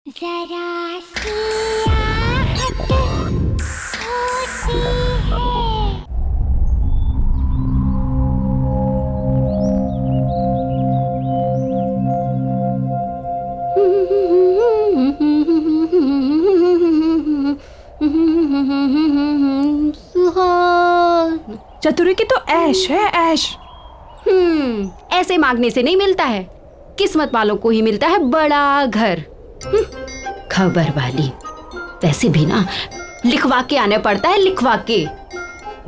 जरा सी आहट होती है। सुहान। चतुरी की तो ऐश है, ऐश। ऐसे मांगने से नहीं मिलता है, किस्मत वालों को ही मिलता है बड़ा घर। खबर वाली। वैसे भी ना लिखवा के आने पड़ता है, लिखवा के।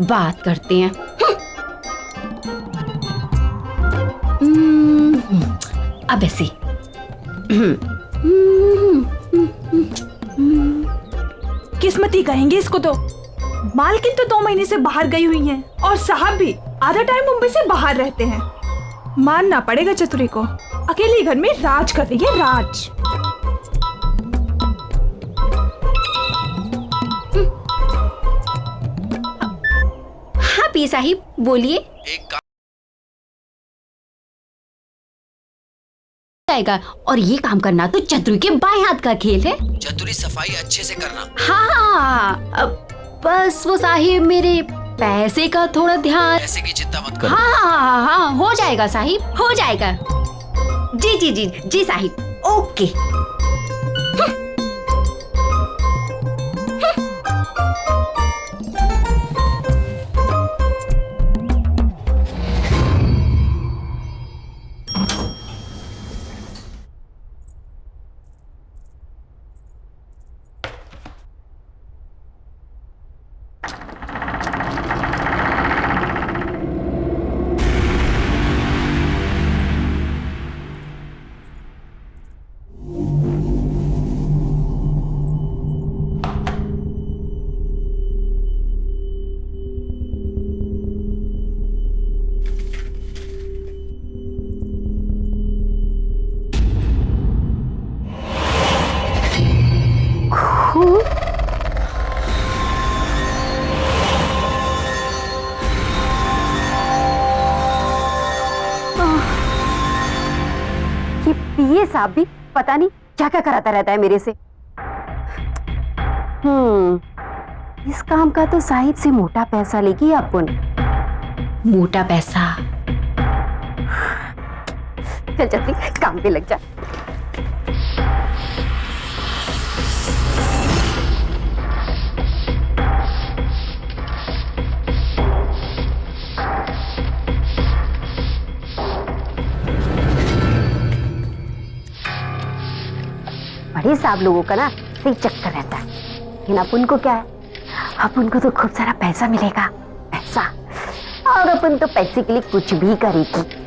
बात करते हैं। अब ऐसे किस्मती कहेंगे इसको तो। मालकिन तो 2 महीने से बाहर गई हुई हैं और साहब भी आधा टाइम मुंबई से बाहर रहते हैं। मानना पड़ेगा चतुरी को, अकेले घर में राज कर रही है, राज। हाँ पी साहिब बोलिए। एक काम आएगा, और ये काम करना तो चतुरी के बाएं हाथ का खेल है। चतुरी सफाई अच्छे से करना। हाँ बस वो साहिब मेरे पैसे का थोड़ा ध्यान। पैसे की चिंता मत करो। हाँ हो जाएगा साहिब, हो जाएगा। जी जी जी जी साहिब, ओके। ये साहब भी पता नहीं क्या क्या कराता रहता है मेरे से। इस काम का तो साहिब से मोटा पैसा लेगी अपन। मोटा पैसा। चल चल काम पे लग जा। बड़े साहब लोगों का ना सही चक्कर रहता है, लेकिन अपन को क्या है, अपन को तो खूब सारा पैसा मिलेगा, पैसा। और अपन तो पैसे के लिए कुछ भी करेगी।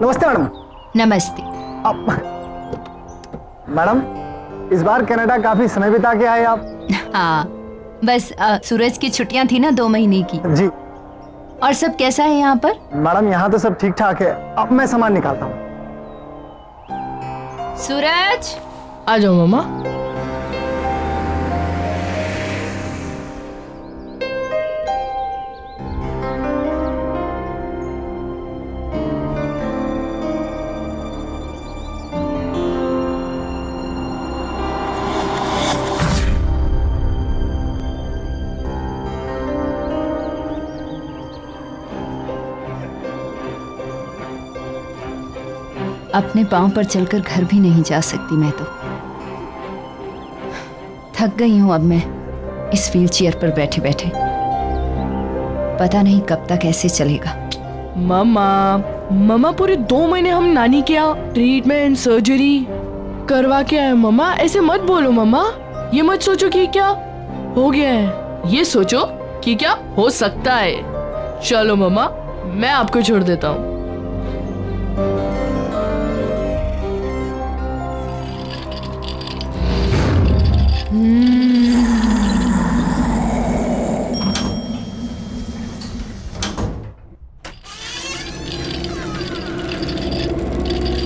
नमस्ते मैडम। नमस्ते। मैडम, इस बार कनाडा काफी समय बिता के आए आप। हाँ, बस सूरज की छुट्टियां थी ना 2 महीने की। जी। और सब कैसा है यहाँ पर? मैडम, यहाँ तो सब ठीक ठाक है। अब मैं सामान निकालता हूँ। सूरज, आ जाओ मामा। अपने पांव पर चलकर घर भी नहीं जा सकती मैं तो। थक गई हूं अब मैं इस व्हील चेयर पर बैठे बैठे। पता नहीं कब तक ऐसे चलेगा। मामा पूरे 2 महीने हम नानी के यहाँ ट्रीटमेंट सर्जरी करवा के आए। मामा ऐसे मत बोलो मामा। ये मत सोचो कि क्या हो गया है, ये सोचो कि क्या हो सकता है। चलो मामा, मैं आपको छोड़ देता हूँ।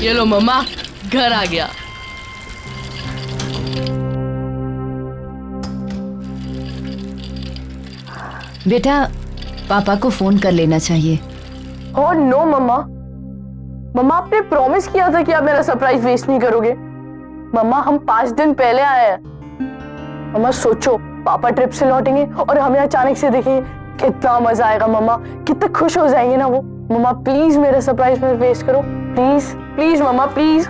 ये लो मम्मा, घर आ गया। बेटा, पापा को फोन कर लेना चाहिए। ओह नो मम्मा, मम्मा आपने प्रॉमिस किया था कि आप मेरा सरप्राइज वेस्ट नहीं करोगे। मम्मा हम 5 दिन पहले आए हैं। मम्मा सोचो, पापा ट्रिप से लौटेंगे और हमें अचानक से देखेंगे, कितना मजा आएगा मम्मा, कितने खुश हो जाएंगे ना वो। मम्मा प्लीज मेरा सरप्राइज मत वेस्ट करो, प्लीज प्लीज मम्मा प्लीज।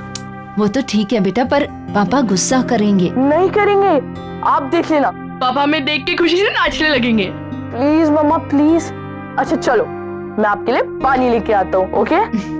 वो तो ठीक है बेटा, पर पापा गुस्सा करेंगे। नहीं करेंगे, आप देख लेना। पापा हमें देख के खुशी से नाचने लगेंगे। प्लीज मम्मा प्लीज। अच्छा चलो, मैं आपके लिए पानी लेके आता हूँ। ओके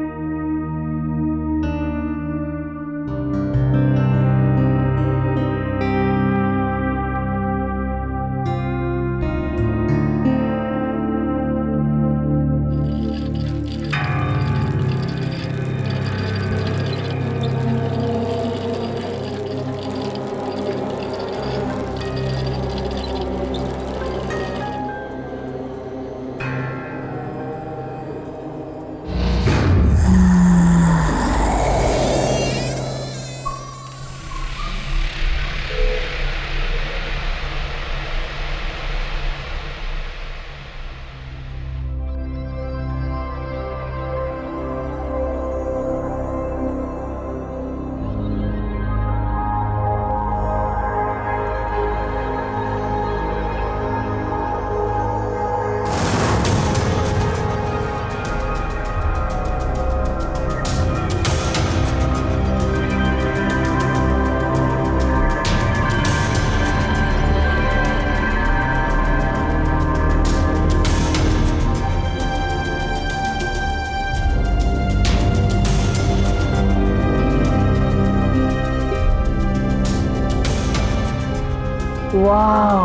वाह,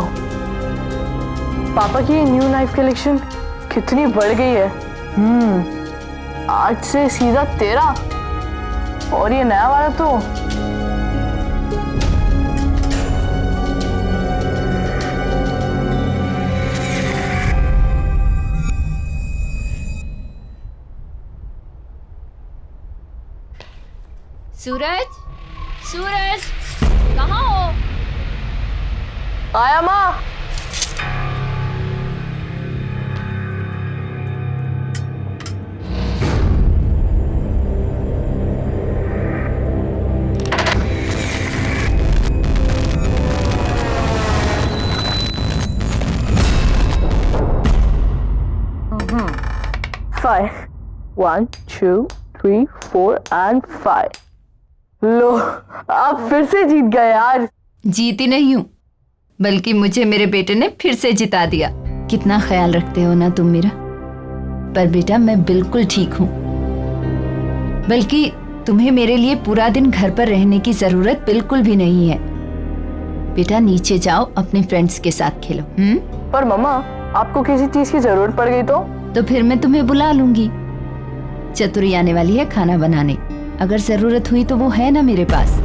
पापा की न्यू नाइफ कलेक्शन कितनी बढ़ गई है। 8 से सीधा 13 और ये नया वाला तो सूरज, सूरज कहाँ हो? आया माँ। Five. 1, 2, 3, 4 and 5. लो, आप फिर से जीत गए यार। जीती नहीं हूँ, बल्कि मुझे मेरे बेटे ने फिर से जिता दिया। कितना ख्याल रखते हो ना तुम मेरा। पर बेटा मैं बिल्कुल ठीक हूँ, बल्कि तुम्हें मेरे लिए पूरा दिन घर पर रहने की जरूरत बिल्कुल भी नहीं है। बेटा नीचे जाओ, अपने फ्रेंड्स के साथ खेलो। पर मम्मा, आपको किसी चीज की जरूरत पड़ गई तो फिर मैं तुम्हें बुला लूंगी। चतुरी आने वाली है खाना बनाने। अगर जरूरत हुई तो वो है ना मेरे पास।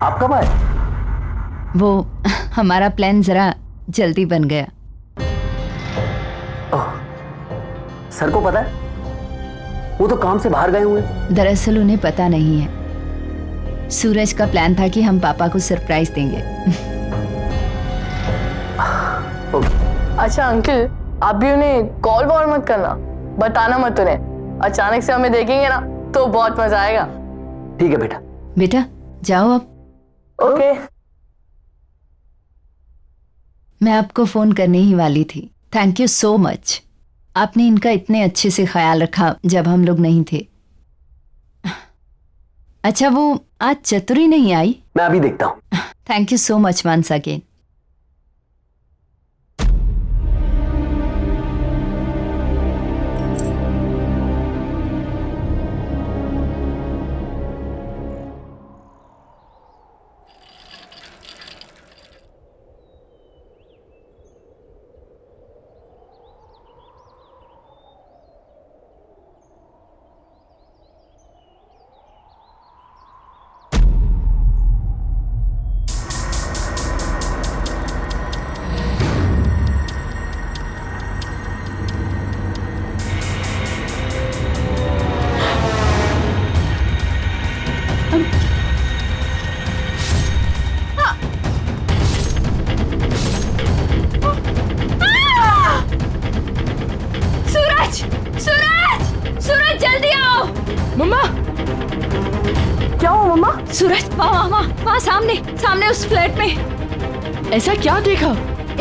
आप कब आए? वो हमारा प्लान जरा जल्दी बन गया। सर को पता है? वो तो काम से बाहर गए हुए। दरअसल उन्हें पता नहीं है। सूरज का प्लान था कि हम पापा को सरप्राइज देंगे। अच्छा अंकल, आप भी उन्हें कॉल वॉल मत करना, बताना मत उन्हें। अचानक से हमें देखेंगे ना तो बहुत मजा आएगा। ठीक है बेटा। बेटा जाओ अब। ओके। मैं आपको फोन करने ही वाली थी। Thank you so much. आपने इनका इतने अच्छे से ख्याल रखा जब हम लोग नहीं थे। अच्छा वो आज चतुरी नहीं आई? मैं अभी देखता हूँ। Thank you so much once again. Mamma क्या हुआ मम्मा? सूरज वहाँ सामने उस फ्लैट में ऐसा क्या देखा?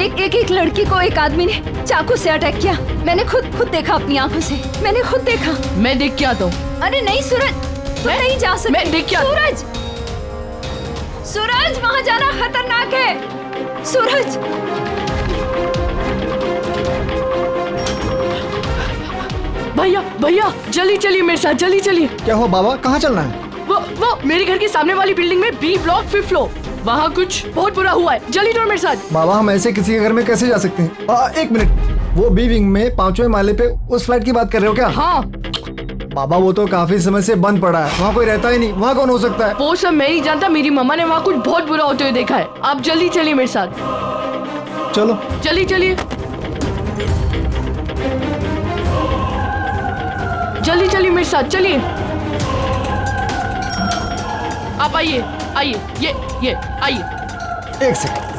एक लड़की को एक आदमी ने चाकू से अटैक किया। मैंने खुद देखा अपनी आंखों से। मैंने खुद देखा। मैं देख के आता हूँ। अरे नहीं सूरज, तुम नहीं जा सकते। मैं देख के आता। सूरज वहाँ जाना खतरनाक है। सूरज भैया जल्दी चलिए मेरे साथ, जल्दी चलिए। क्या हो बाबा, कहाँ चलना है? वो मेरे घर के सामने वाली बिल्डिंग में बी ब्लॉक 5th फ्लोर, वहाँ कुछ बहुत बुरा हुआ है। जल्दी चलो मेरे साथ। बाबा हम ऐसे किसी के घर में कैसे जा सकते हैं? एक मिनट, वो बी विंग में 5वें माले पे उस फ्लैट की बात कर रहे हो क्या? हाँ बाबा वो तो काफी समय से बंद पड़ा है, वहाँ कोई रहता ही नहीं। वहाँ कौन हो सकता है? वो सब मैं नहीं जानता, मेरी मम्मा ने वहाँ कुछ बहुत बुरा होते हुए देखा है। आप जल्दी चलिए मेरे साथ। चलो जल्दी चलिए, जल्दी चलिए मेरे साथ, चलिए। आप आइए आइए, ये आइए। एक सेकंड।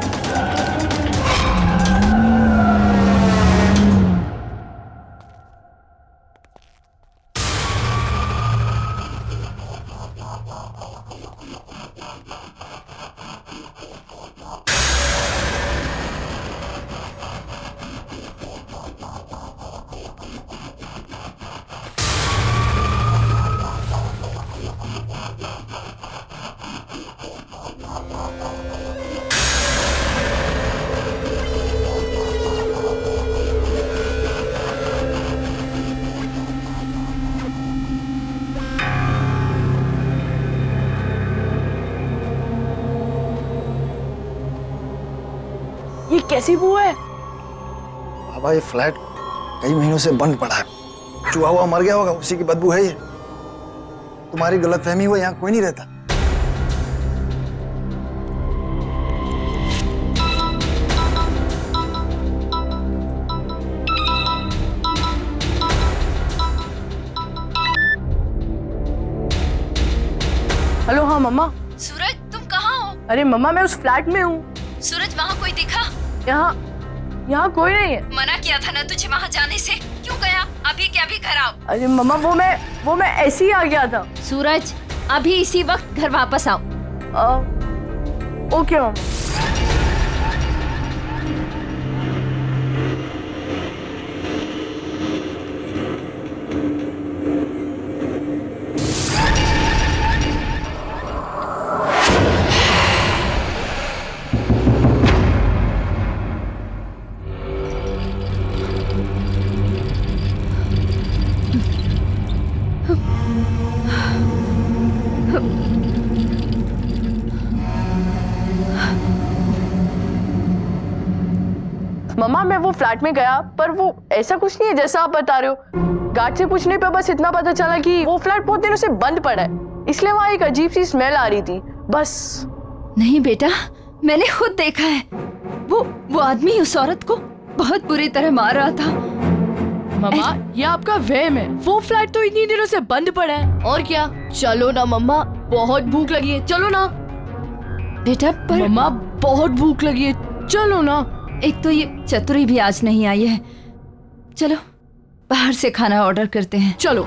ये कैसी बू है? बाबा ये फ्लैट कई महीनों से बंद पड़ा है। चूहा हुआ मर गया होगा, उसी की बदबू है ये। तुम्हारी गलतफहमी हुई, यहाँ कोई नहीं रहता। हेलो, हाँ मम्मा। सूरज तुम कहाँ हो? अरे मम्मा मैं उस फ्लैट में हूँ। सूरज वहाँ कोई दिखा? यहाँ कोई नहीं है। मना किया था ना तुझे वहाँ जाने से, क्यों गया? अभी के अभी घर आओ। अरे मम्मा वो मैं ऐसे ही आ गया था। सूरज, अभी इसी वक्त घर वापस आओ। ओके मम्मा। मम्मा मैं वो फ्लैट में गया, पर वो ऐसा कुछ नहीं है जैसा आप बता रहे हो। गार्ड से पूछने पे बस इतना पता चला कि वो फ्लैट बहुत दिनों से बंद पड़ा है, इसलिए वहाँ एक अजीब सी स्मेल आ रही थी, बस। नहीं बेटा, मैंने खुद देखा है। वो आदमी उस औरत को बहुत बुरी तरह मार रहा था। मम्मा ये आपका वहम है, वो फ्लैट तो इतनी दिनों से बंद पड़ा है। और क्या, चलो ना मम्मा, बहुत भूख लगी है, चलो ना। बेटा पर मम्मा बहुत भूख लगी है, चलो ना। एक तो ये चतुरी भी आज नहीं आई है, चलो बाहर से खाना ऑर्डर करते हैं। चलो।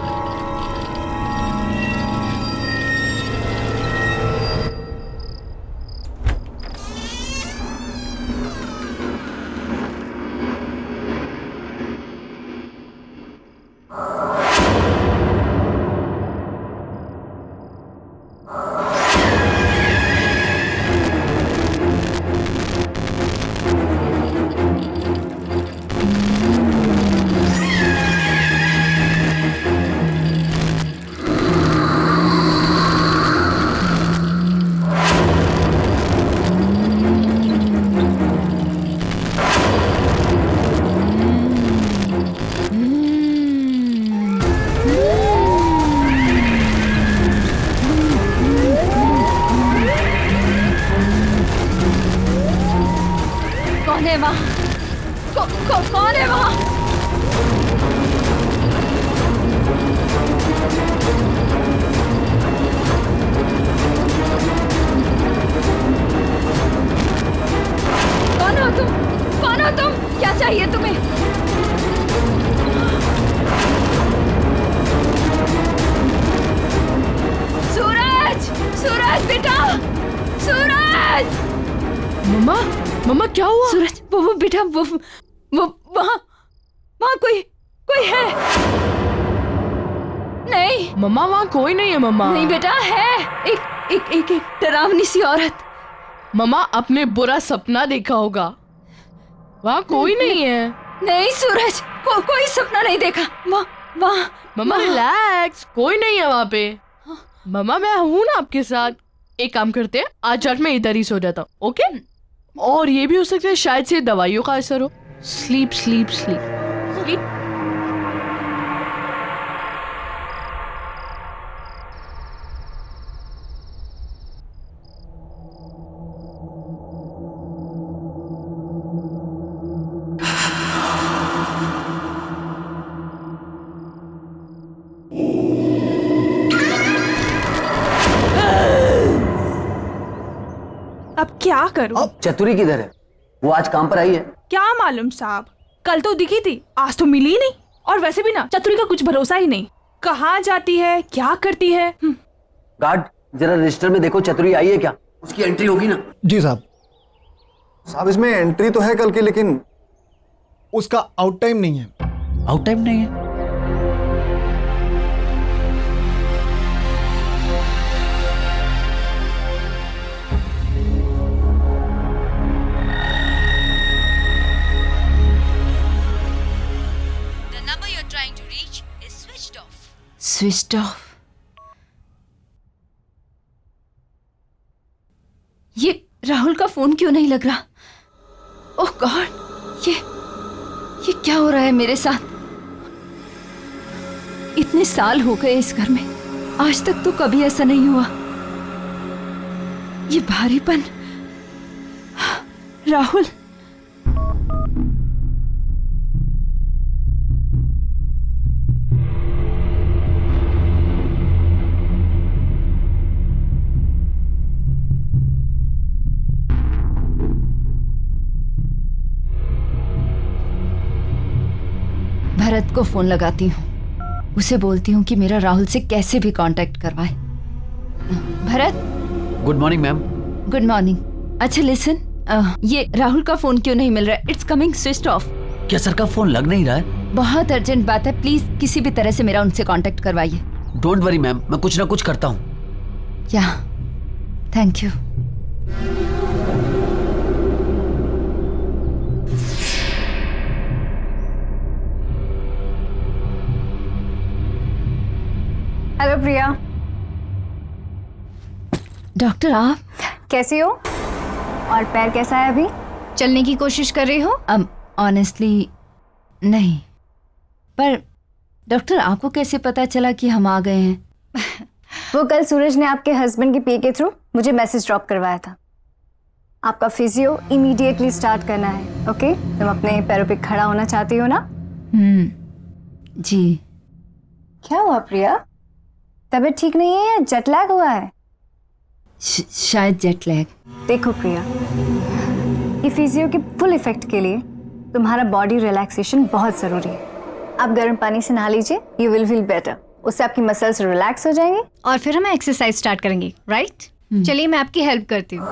कौन है वहाँ? कौन है वहाँ? कौन हो तुम? कौन हो तुम? क्या चाहिए तुम्हें? सूरज, सूरज बेटा, सूरज। मम्मा क्या हुआ? सूरज, वो बेटा, वो वहाँ कोई है? नहीं मम्मा वहाँ कोई नहीं है मम्मा। नहीं बेटा, है एक डरावनी सी औरत। मम्मा आपने बुरा सपना देखा होगा, वहाँ कोई नहीं है। नहीं सूरज, कोई सपना नहीं देखा। वहाँ मम्मा रिलैक्स, कोई नहीं है वहाँ पे। मम्मा मैं हूँ ना आपके साथ। एक काम करते हैं, आज रात में इधर ही सो जाता हूँ, ओके? और ये भी हो सकता है शायद से दवाइयों का असर हो। Sleep sleep sleep sleep. अब क्या करूं? अब चतुरी किधर है? वो आज काम पर आई है? क्या मालूम साहब, कल तो दिखी थी, आज तो मिली ही नहीं। और वैसे भी ना चतुरी का कुछ भरोसा ही नहीं, कहाँ जाती है, क्या करती है। गार्ड जरा रजिस्टर में देखो, चतुरी आई है क्या? उसकी एंट्री होगी ना? जी साहब। साहब इसमें एंट्री तो है कल की, लेकिन उसका आउट टाइम नहीं है। आउट टाइम नहीं है? Switched off. ये राहुल का फोन क्यों नहीं लग रहा? ओह गॉड, ये क्या हो रहा है मेरे साथ? इतने साल हो गए इस घर में, आज तक तो कभी ऐसा नहीं हुआ। ये भारीपन, राहुल। भरत को फोन लगाती हूँ, उसे बोलती हूँ कि मेरा राहुल से कैसे भी कांटेक्ट करवाए। Bharat. Good morning ma'am. Good morning. अच्छा लिसन, ये राहुल का फोन क्यों नहीं मिल रहा है? It's coming switched off. क्या सर का फोन लग नहीं रहा है? बहुत अर्जेंट बात है, प्लीज किसी भी तरह से मेरा उनसे कांटेक्ट करवाइए। डोंट वरी मैम, मैं कुछ ना कुछ करता हूँ। या thank you. Hello Priya, doctor आप कैसी हो? और पैर कैसा है अभी? चलने की कोशिश कर रही हो? ऑनेस्टली नहीं, पर डॉक्टर आपको कैसे पता चला कि हम आ गए हैं? वो कल सूरज ने आपके हस्बैंड के पीए के थ्रू मुझे मैसेज ड्रॉप करवाया था। आपका फिजियो इमीडिएटली स्टार्ट करना है। ओके? तुम अपने पैरों पे खड़ा होना चाहती हो ना? जी। क्या हुआ प्रिया? तबीयत ठीक नहीं है या जेट लैग हुआ है? शायद जेट लैग। देखो प्रिया, ये फिजियो के फुल इफेक्ट के लिए तुम्हारा बॉडी रिलैक्सेशन बहुत जरूरी है। आप गर्म पानी से नहा लीजिए, यू विल फील बेटर। उससे आपकी मसल्स रिलैक्स हो जाएंगी और फिर हम एक्सरसाइज स्टार्ट करेंगे, राइट? चलिए मैं आपकी हेल्प करती हूँ।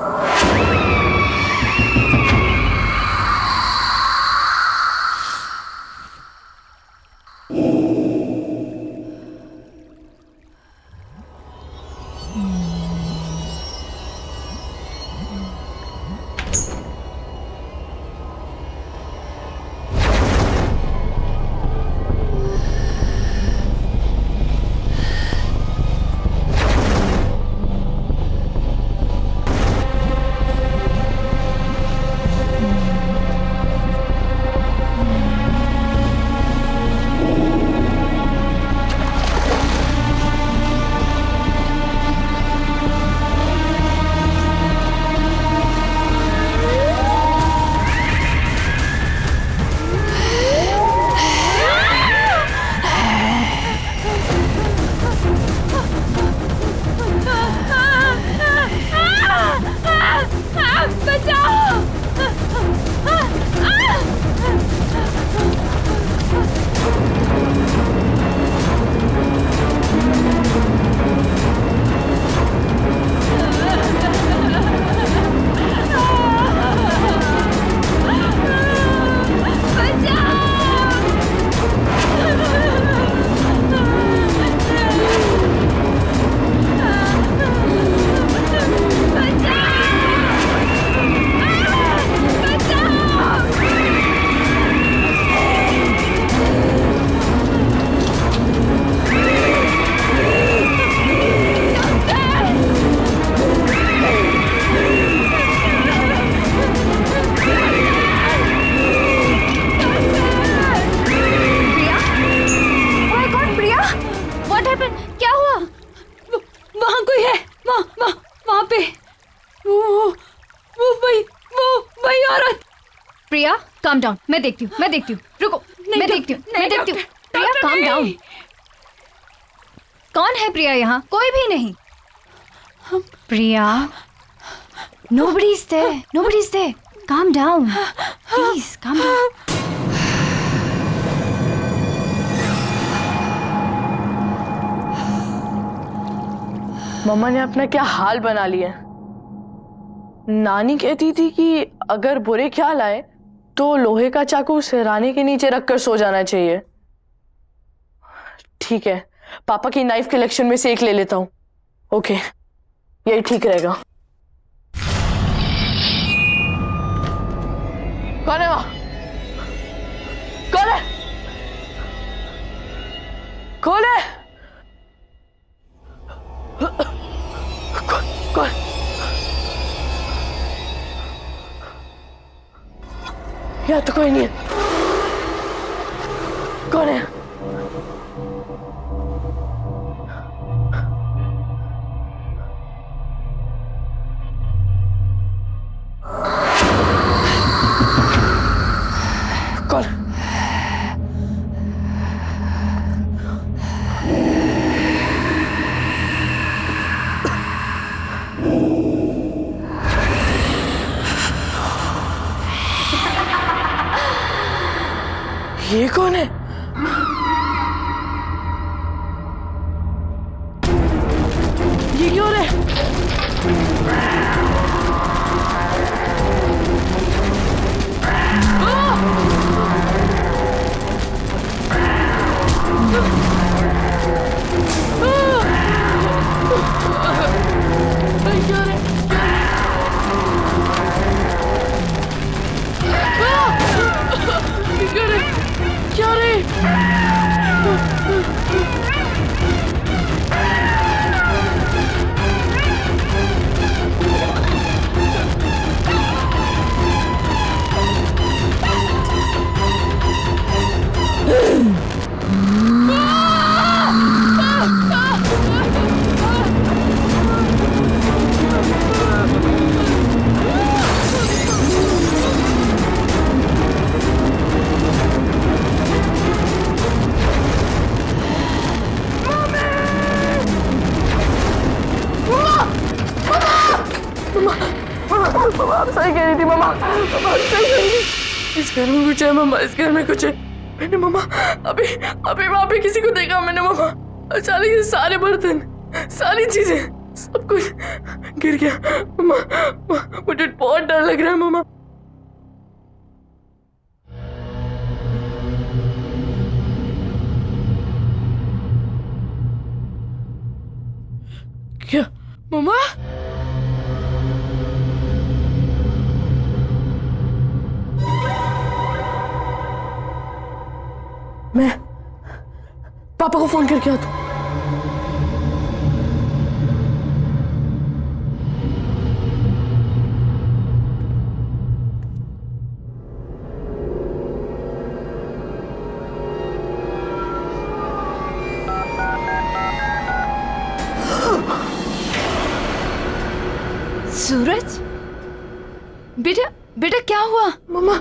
प्रिया काम डाउन, मैं देखती हूँ, रुको, मैं देखती हूँ। प्रिया काम डाउन। कौन है प्रिया यहाँ? कोई भी नहीं। प्रिया, nobody is there. Calm down, please, calm down. मम्मा ने अपना क्या हाल बना लिया। नानी कहती थी कि अगर बुरे ख्याल आए तो लोहे का चाकू सिरहाने के नीचे रखकर सो जाना चाहिए। ठीक है, पापा की नाइफ कलेक्शन में से एक ले लेता हूँ। ओके, यही ठीक रहेगा। कौन है वहां? कौन है? कौन है? कौन? यहाँ तो कोई नहीं है। कौन है? कौन? ये कौन है? ये क्यों हो रहा है? क्या रे? क्या रे? क्या रे? मम्मा आप सही कह रही थी मम्मा, मम्मा आप सही कह रही थी। इस घर में कुछ है मम्मा, इस घर में कुछ है। मैंने मम्मा अभी अभी वहाँ पे किसी को देखा मैंने मम्मा। अचानक से सारे बर्तन, सारी चीजें, सब कुछ गिर गया मम्मा। मुझे बहुत डर लग रहा है मम्मा। क्या मम्मा? मैं पापा को फोन करके आता हूँ। सूरज, बेटा बेटा क्या हुआ? मम्मा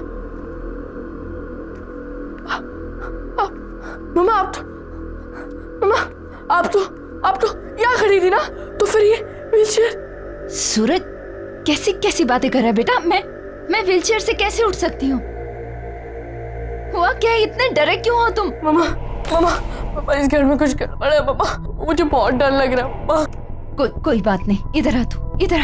मम्मा आप तो यहाँ खड़ी थी ना, तो फिर ये व्हीलचेयर। सूरज कैसी कैसी बातें कर रहा है बेटा? मैं व्हीलचेयर से कैसे उठ सकती हूँ? हुआ क्या? इतने डरे क्यों हो तुम? मम्मा इस घर में कुछ गड़बड़ है मम्मा, मुझे बहुत डर लग रहा है मम्मा। कोई बात नहीं, इधर आ तू, इधर आ।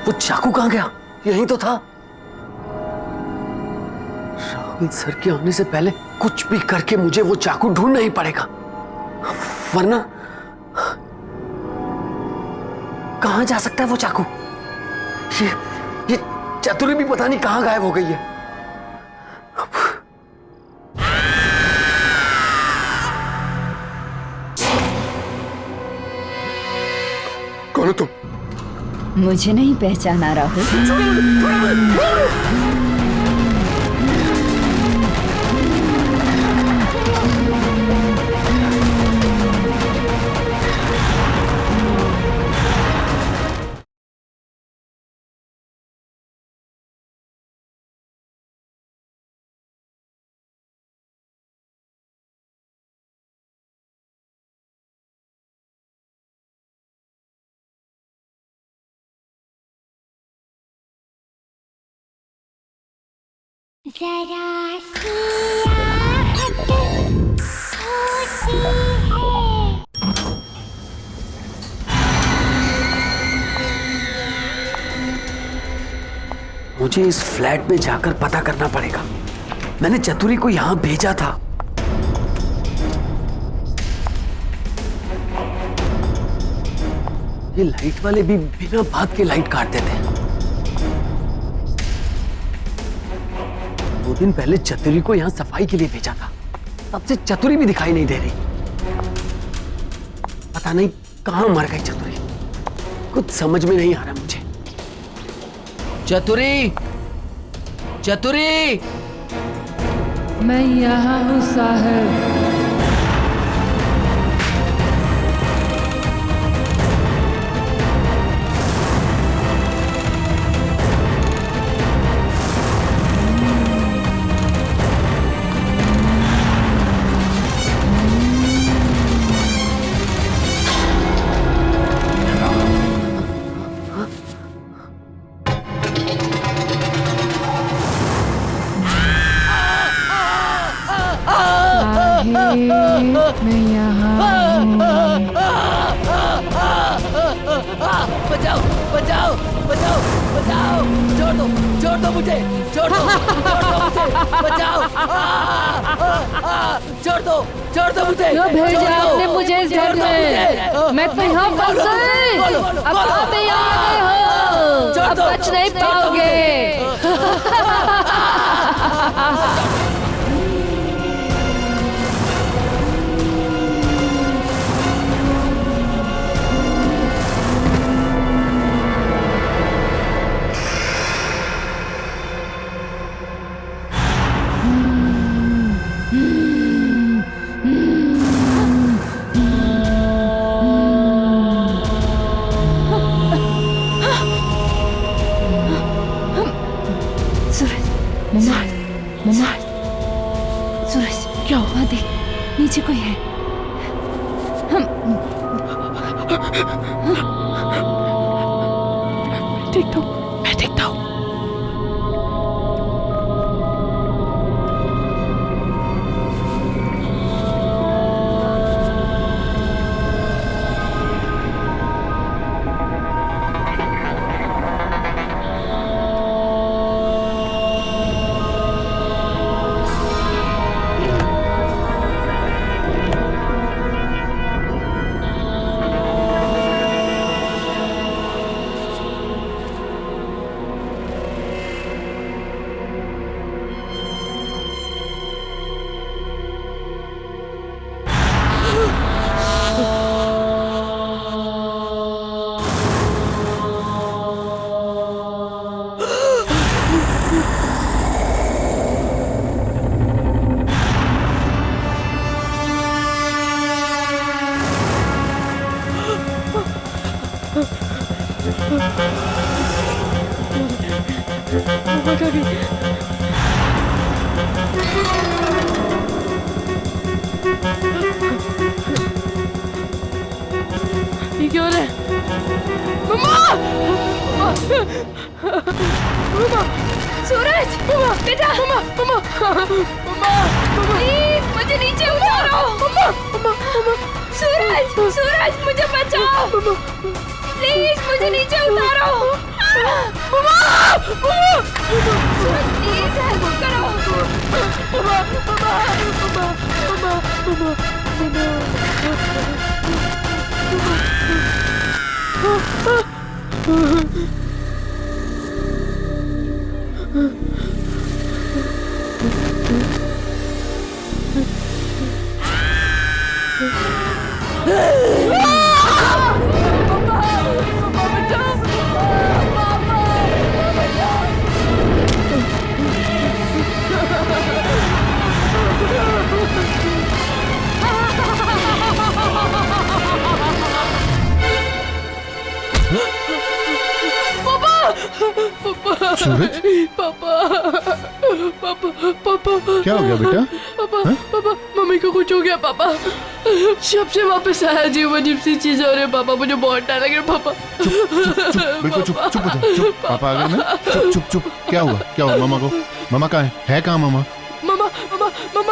वो चाकू कहाँ गया? यहीं तो था। राहुल सर के आने से पहले कुछ भी करके मुझे वो चाकू ढूंढना ही पड़ेगा, वरना कहाँ जा सकता है वो चाकू? ये चतुरी भी पता नहीं कहाँ गायब हो गई है। कौन हो तुम? मुझे नहीं पहचाना राहुल? जरा सी आहट होती है। मुझे इस फ्लैट में जाकर पता करना पड़ेगा। मैंने चतुरी को यहां भेजा था। ये लाइट वाले भी बिना बात के लाइट काट देते हैं। 2 दिन पहले चतुरी को यहां सफाई के लिए भेजा था, तब से चतुरी भी दिखाई नहीं दे रही। पता नहीं कहाँ मर गई चतुरी, कुछ समझ में नहीं आ रहा मुझे। चतुरी, चतुरी, मैं यहाँ हूँ साहब। मैं यहाँ बचाओ, बचाओ, बचाओ, बचाओ, छोड़ दो मुझे, छोड़ दो मुझे, बचाओ, छोड़ दो मुझे, क्यों भेजा आपने मुझे इस घर में? मैं तो यहाँ फंस गई। अब आप यहाँ आ गए हो, अब बच नहीं पाओगे। सूरज, क्या हुआ? देख, नीचे कोई है। मैं देखता हूँ। ये क्या हो रहा है? मम्मा! मम्मा! सूरज! बेटा! मम्मा! प्लीज मुझे नीचे उतारो! सूरज! मुझे बचाओ! प्लीज मुझे नीचे उतारो! सूरज प्लीज हेल्प करो! सूरज, पापा क्या हो गया बेटा? पापा मम्मी को कुछ हो गया पापा। शब से वापस आया जी, वो अजीब सी चीज हो रही है पापा, मुझे बहुत डर लग रहा है पापा। बिल्कुल चुप हो जाओ। पापा आ गए ना? चुप। क्या हुआ मामा को? मामा कहाँ है कहाँ मामा? मम्मा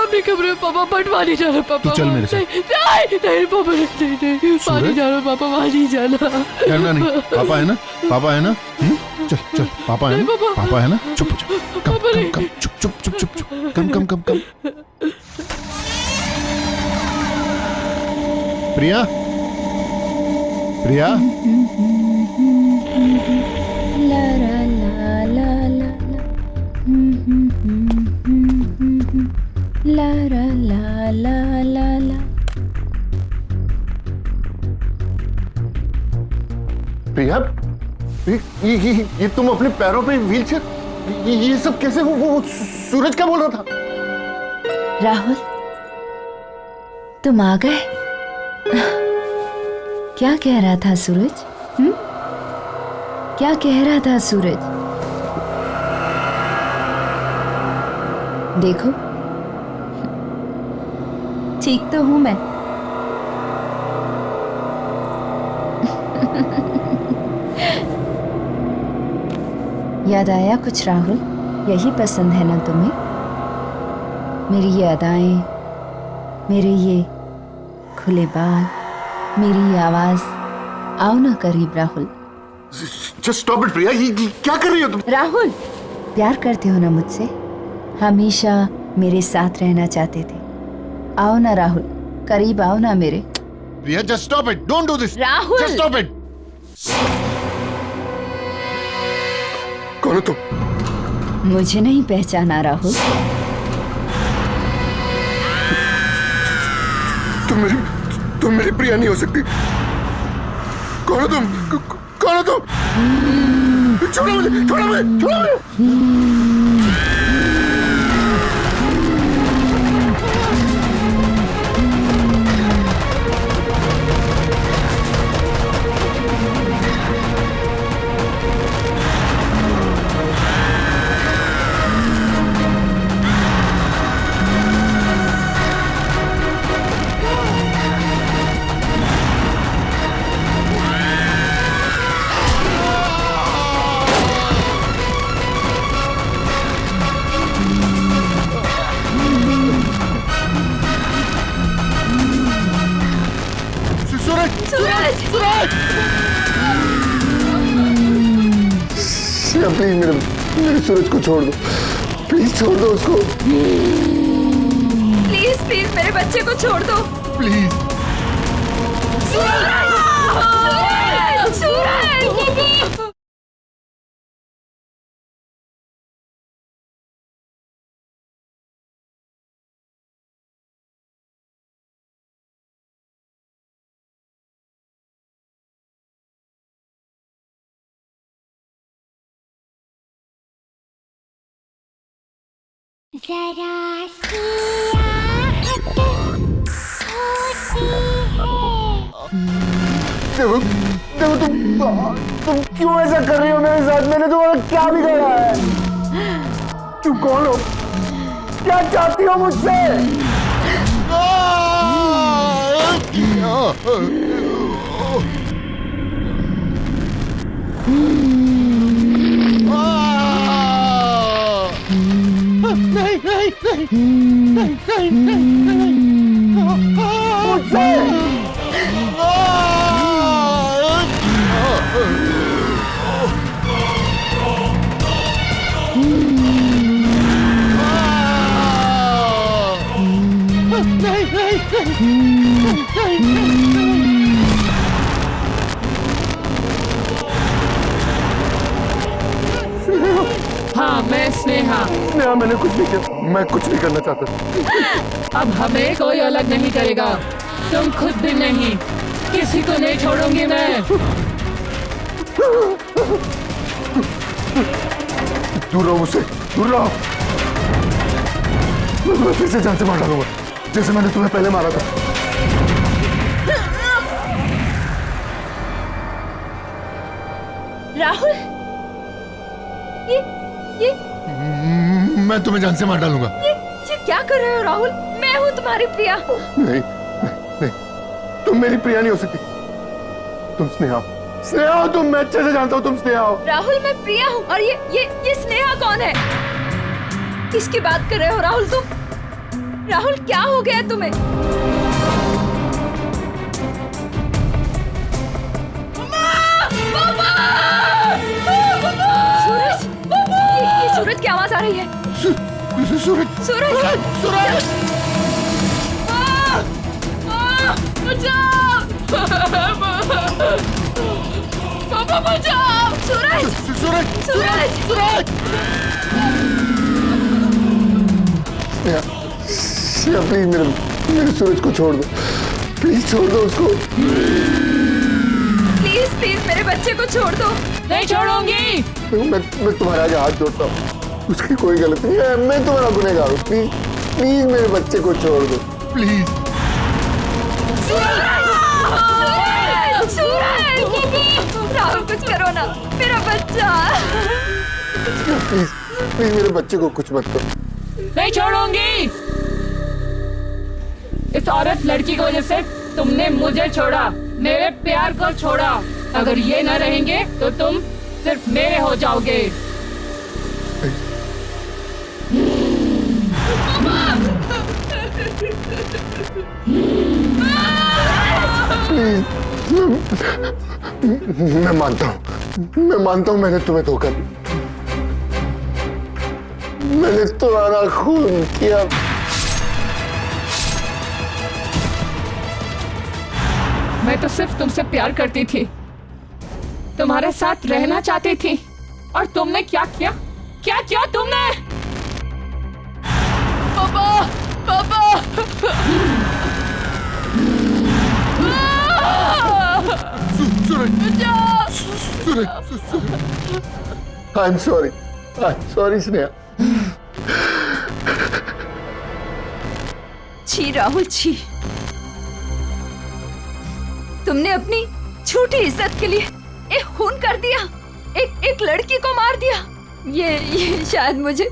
अपने कमरे में पापा, बटवा नहीं जाना पापा। तू चल मेरे साथ। नहीं पापा, नहीं पानी जाना पापा, वहाँ नहीं जाना। डरना नहीं, पापा है ना? चल पापा है ना? चुप हो जाओ। कम चुप। कम। प्रिया ला ला ला ला ला ला ला ला ला ला। प्रिया, ये तुम अपने पैरों पे व्हीलचेयर, ये सब कैसे? वो सूरज क्या बोल रहा था? राहुल, तुम आ गए? क्या कह रहा था सूरज? क्या कह रहा था सूरज? देखो, ठीक तो हूं मैं। याद आया कुछ राहुल? यही पसंद है ना तुम्हें? मेरी ये अदाएं, मेरे ये खुले बाल, मेरी ये आवाज। आओ ना करीब राहुल। Just stop it, प्रिया, ये क्या कर रही हो तुम? राहुल, प्यार करते हो ना मुझसे? हमेशा मेरे साथ रहना चाहते थे। आओ ना राहुल, करीब आओ ना मेरे। प्रिया, just stop it, don't do this. Rahul! Just stop it. कौन हो तुम? मुझे नहीं पहचाना राहुल? तुम मेरी प्रिया नहीं हो सकती। कौन हो तुम? कौन हो तुम? छोड़ो मुझे, छोड़ो मुझे, छोड़ो मुझे। प्लीज मेरे सूरज को छोड़ दो, प्लीज छोड़ दो उसको। प्लीज प्लीज मेरे बच्चे को छोड़ दो। प्लीज। सूरज! सूरज! सूरज! जरा सी आहट होती है। देखो तुम क्यों ऐसा कर रही हो मेरे साथ? मैंने तुम्हारा क्या बिगाड़ा है? तुम कौन हो? क्या चाहती हो मुझसे? हाँ, मैं स्नेहा। स्नेहा, मैंने कुछ नहीं किया, मैं कुछ नहीं करना चाहता। अब हमें कोई अलग नहीं करेगा, तुम खुद भी नहीं, किसी को नहीं छोड़ूंगी मैं। दूर रहो मुझसे, दूर रहो। मैं फिर से जान से मार डालूंगा, जैसे मैंने तुम्हें पहले मारा था। राहुल, ये मैं तुम्हें जान से मार डालूंगा। ये क्या कर रहे हो राहुल? मैं हूँ तुम्हारी प्रिया। नहीं, तुम मेरी प्रिया नहीं हो सकती। तुम स्नेहा हो। स्नेहा हो तुम, मैं अच्छे से जानता हूँ तुम स्नेहा हो। राहुल, मैं प्रिया हूँ। और ये स्नेहा कौन है? किसकी बात कर रहे हो राहुल तुम? राहुल, क्या हो गया तुम्हें? सूरज! ये सूरज की आवाज आ रही है। सूरज! सूरज! सूरज! बचाओ! पापा बचाओ! सूरज! सूरज! सूरज! सूरज! स्नेहा, प्लीज मेरे सूरज को छोड़ दो, प्लीज छोड़ दो उसको। प्लीज प्लीज मेरे बच्चे को छोड़ दो। नहीं छोड़ूंगी। मैं तुम्हारे आगे हाथ जोड़ता हूँ, उसकी कोई गलती नहीं है, मैं तुम्हारा गुनहगार हूँ। प्लीज प्लीज मेरे बच्चे को छोड़ दो प्लीज। राहुल कुछ करो ना, मेरा बच्चा। प्लीज प्लीज मेरे बच्चे को कुछ मत करो। नहीं छोड़ूंगी। इस औरत लड़की की वजह से तुमने मुझे छोड़ा, मेरे प्यार को छोड़ा। अगर ये न रहेंगे तो तुम सिर्फ मेरे हो जाओगे। मैं मानता हूँ मैंने तुम्हें धोखा दिया, मैंने तुम्हारा खून किया। मैं तो सिर्फ तुमसे प्यार करती थी, तुम्हारे साथ रहना चाहती थी, और तुमने क्या किया? क्या किया तुमने? पापा, पापा! I'm sorry Sneha. छी राहुल छी, तुमने अपनी छोटी इज्जत के लिए एक खून कर दिया, एक लड़की को मार दिया। ये शायद मुझे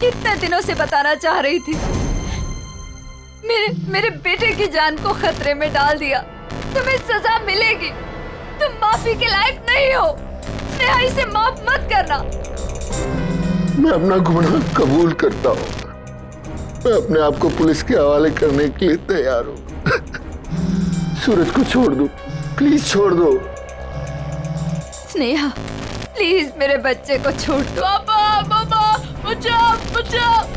कितने दिनों से बताना चाह रही थी। मेरे बेटे की जान को खतरे में डाल दिया। तुम्हें सजा मिलेगी, तुम माफी के लायक नहीं हो। स्नेहा, इसे माफ मत करना। मैं अपना गुनाह कबूल करता हूँ, मैं अपने आप को पुलिस के हवाले करने के लिए तैयार हूँ। सूरज को छोड़ दो, प्लीज छोड़ दो। स्नेहा, प्लीज मेरे बच्चे को छोड़ दो। पापा, पापा, बचाओ, बचाओ!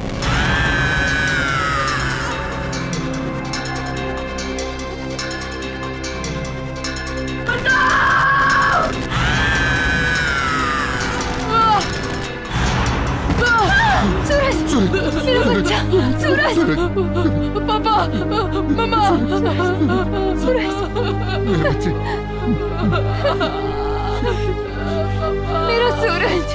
सूरज, मेरा बच्चा, सूरज, पापा, मम्मा, सूरज, मेरा सूरज।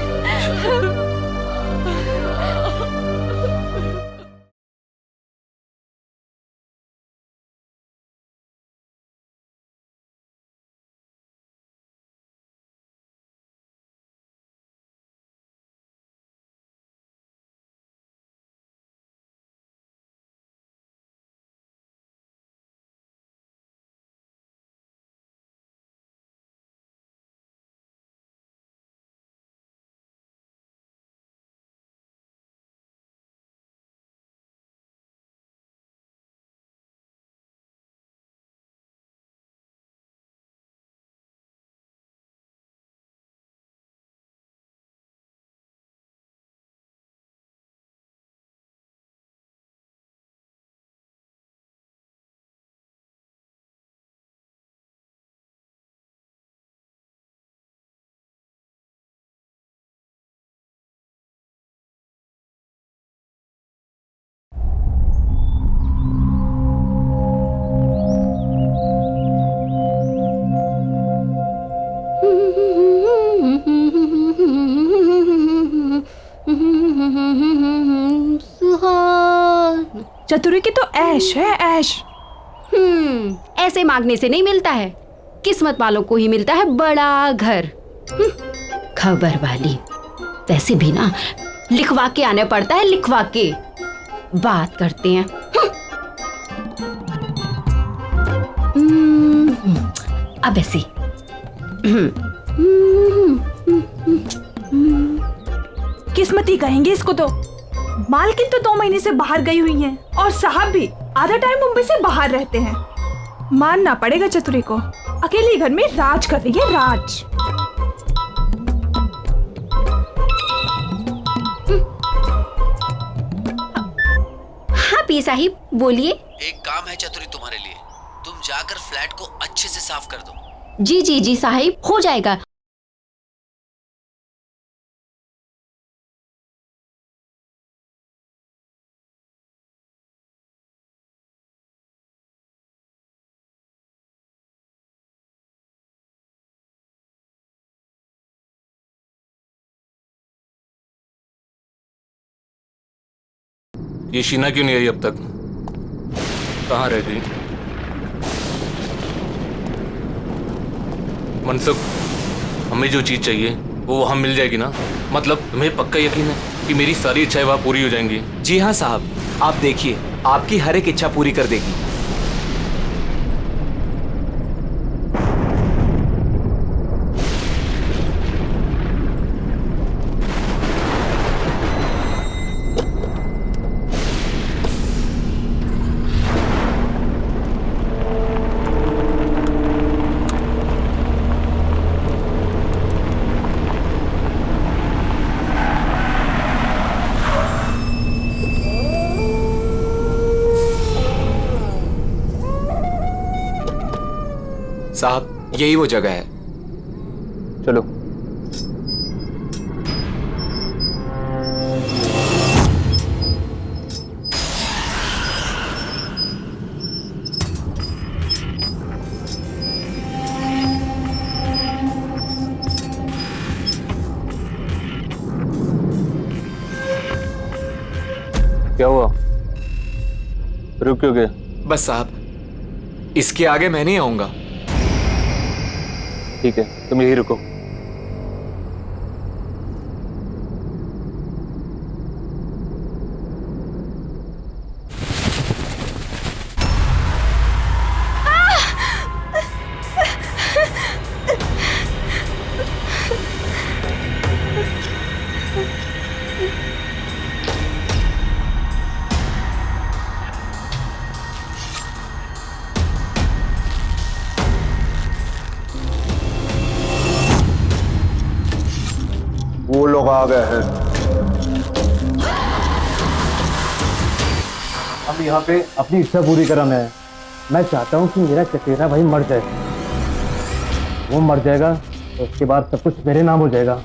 चतुरी की तो ऐश है, ऐश। ऐसे मांगने से नहीं मिलता है, किस्मत वालों को ही मिलता है बड़ा घर। खबर वाली, वैसे भी ना लिखवा के आने पड़ता है, लिखवा के। बात करते हैं। अब ऐसे किस्मती कहेंगे इसको तो। मालकिन तो 2 महीने से बाहर गई हुई हैं, और साहब भी आधा टाइम मुंबई से बाहर रहते हैं। मानना पड़ेगा चतुरी को, अकेले घर में राज कर रही है, राज। हाँ पी साहिब, बोलिए। एक काम है चतुरी तुम्हारे लिए, तुम जाकर फ्लैट को अच्छे से साफ कर दो। जी जी जी साहिब, हो जाएगा। ये शीना क्यों नहीं आई अब तक? कहाँ रह गई? मनसुख, हमें जो चीज चाहिए वो वहाँ मिल जाएगी ना? मतलब तुम्हें पक्का यकीन है कि मेरी सारी इच्छाएं वहाँ पूरी हो जाएंगी? जी हाँ साहब, आप देखिए, आपकी हर एक इच्छा पूरी कर देगी। साहब, यही वो जगह है। चलो। क्या हुआ? रुक क्यों गए? बस साहब, इसके आगे मैं नहीं आऊंगा। ठीक है, तुम यही रुको। वो लोग आ गए हैं। अब यहाँ पे अपनी इच्छा पूरी कराना है। मैं चाहता हूँ कि मेरा चचेरा भाई मर जाए। वो मर जाएगा तो उसके बाद सब कुछ मेरे नाम हो जाएगा।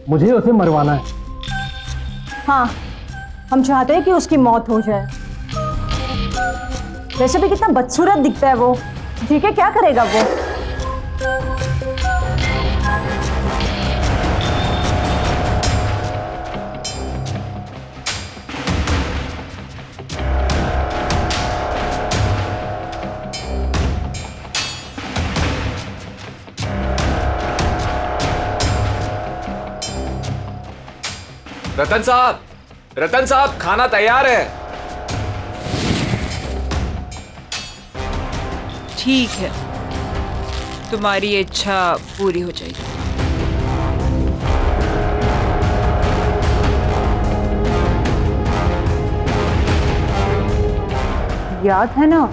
मुझे उसे मरवाना है। हाँ, हम चाहते हैं कि उसकी मौत हो जाए। वैसे भी कितना बदसूरत दिखता है वो। जी के क्या करेगा वो? रतन साहब, खाना तैयार है। ठीक है, तुम्हारी इच्छा पूरी हो जाएगी। याद है ना,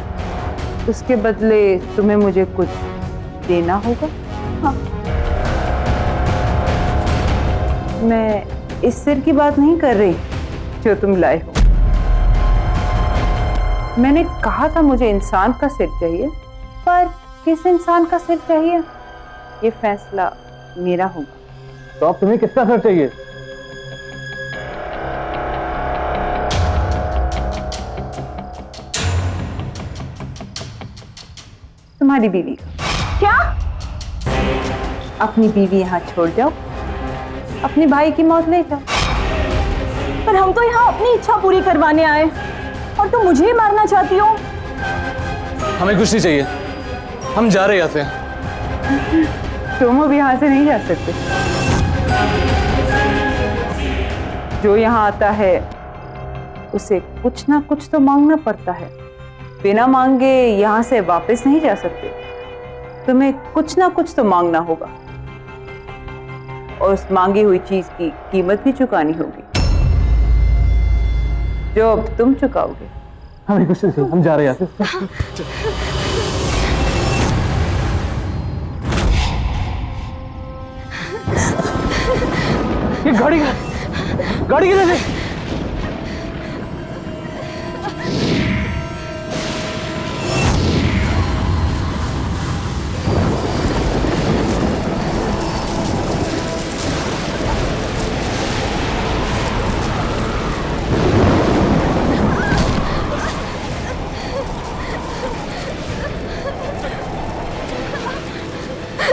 उसके बदले तुम्हें मुझे कुछ देना होगा। हाँ। मैं इस सिर की बात नहीं कर रही जो तुम लाए हो। मैंने कहा था मुझे इंसान का सिर चाहिए, पर किस इंसान का सिर चाहिए ये फैसला मेरा होगा। तो अब तुम्हें किसका सिर चाहिए? तुम्हारी बीवी का। क्या? अपनी बीवी यहाँ छोड़ जाओ, अपने भाई की मौत ले जाओ। पर हम तो यहाँ अपनी इच्छा पूरी करवाने आए और तुम मुझे ही मारना चाहती हो। हमें कुछ नहीं चाहिए, हम जा रहे हैं यहाँ से। तुम अब यहाँ से नहीं जा सकते। जो यहाँ आता है उसे कुछ ना कुछ तो मांगना पड़ता है। बिना मांगे यहाँ से वापस नहीं जा सकते। तुम्हें कुछ ना कुछ तो मांगना होगा और उस मांगी हुई चीज की कीमत भी चुकानी होगी, जो अब तुम चुकाओगे। हमें कुछ नहीं चाहिए, हम जा रहे हैं यहाँ से। ये गाड़ी किधर है?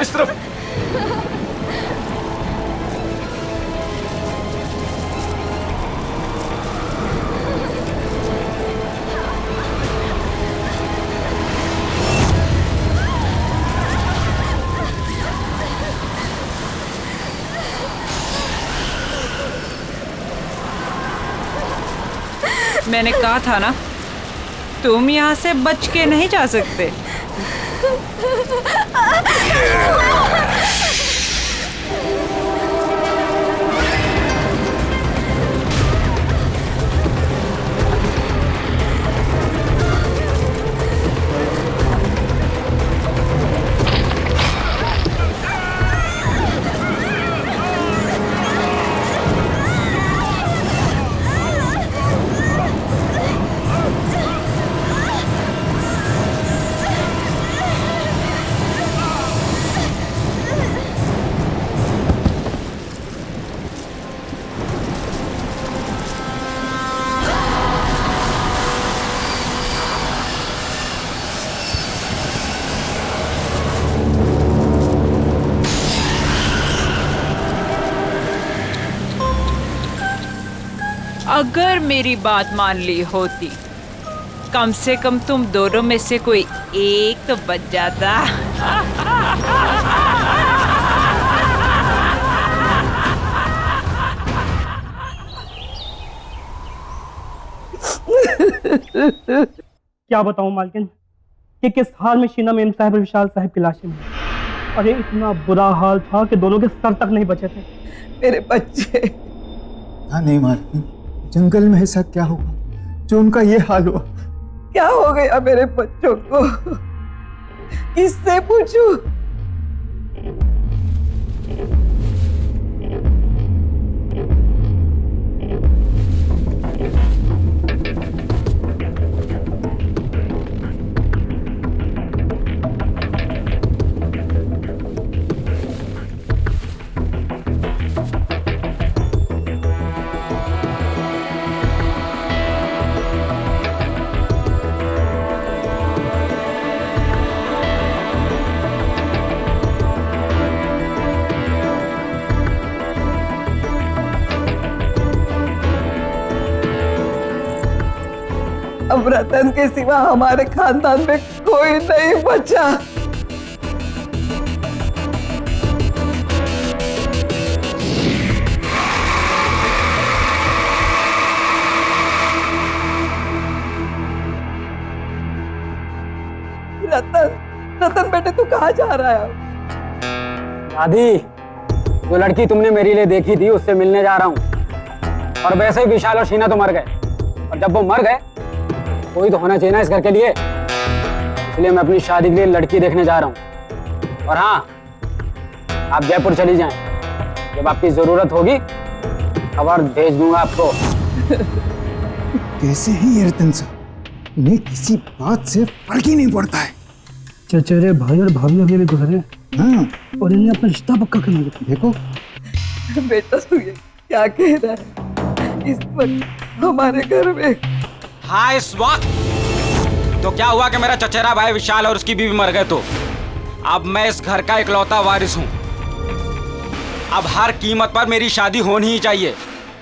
इस तरफ। मैंने कहा था ना, तुम यहाँ से बच के नहीं जा सकते। अगर मेरी बात मान ली होती, कम से कम तुम दोनों में से कोई एक तो बच जाता। क्या बताऊं मालकिन कि किस हाल में शीना मेम साहब और विशाल साहब की लाशें मिली। अरे इतना बुरा हाल था कि दोनों के सर तक नहीं बचे थे। मेरे बच्चे। हाँ नहीं मालकिन, जंगल में ऐसा क्या हुआ जो उनका ये हाल हुआ? क्या हो गया मेरे बच्चों को? किससे पूछूं? अब रतन के सिवा हमारे खानदान में कोई नहीं बचा। रतन बेटे तू कहाँ जा रहा है? दादी, जो लड़की तुमने मेरे लिए देखी थी उससे मिलने जा रहा हूँ। और वैसे ही विशाल और शीना तो मर गए, और जब वो मर गए कोई तो होना चाहिए ना इस घर के लिए, इसलिए मैं अपनी शादी के लिए लड़की देखने जा रहा हूँ। और हाँ, आप जयपुर चली जाएं, जब आपकी जरूरत होगी खबर भेज दूंगा आपको। कैसे है ये रतन साहब, उन्हें किसी बात से फर्क ही नहीं पड़ता है। चचेरे भाई और भाभी अभी भी गुजरे, हाँ, और इन्हें अपना रिश्ता पक्का करना है। देखो बेटा तू ये क्या कह रहा है? इस वक्त हमारे घर में। हाँ, इस वक्त तो क्या हुआ कि मेरा चचेरा भाई विशाल और उसकी बीवी मर गए, तो अब मैं इस घर का इकलौता वारिस हूँ। अब हर कीमत पर मेरी शादी होनी ही चाहिए,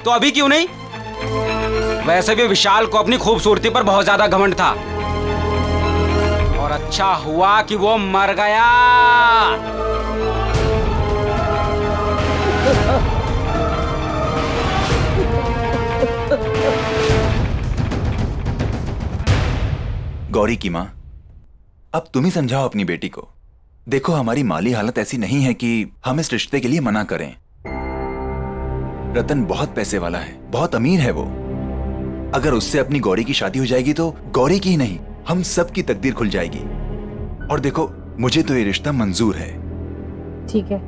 तो अभी क्यों नहीं? वैसे भी विशाल को अपनी खूबसूरती पर बहुत ज्यादा घमंड था, और अच्छा हुआ कि वो मर गया। गौरी की माँ, अब तुम ही समझाओ अपनी बेटी को। देखो, हमारी माली हालत ऐसी नहीं है कि हम इस रिश्ते के लिए मना करें। रतन बहुत पैसे वाला है, बहुत अमीर है वो। अगर उससे अपनी गौरी की शादी हो जाएगी तो गौरी की ही नहीं, हम सब की तकदीर खुल जाएगी। और देखो, मुझे तो ये रिश्ता मंजूर है। ठीक है,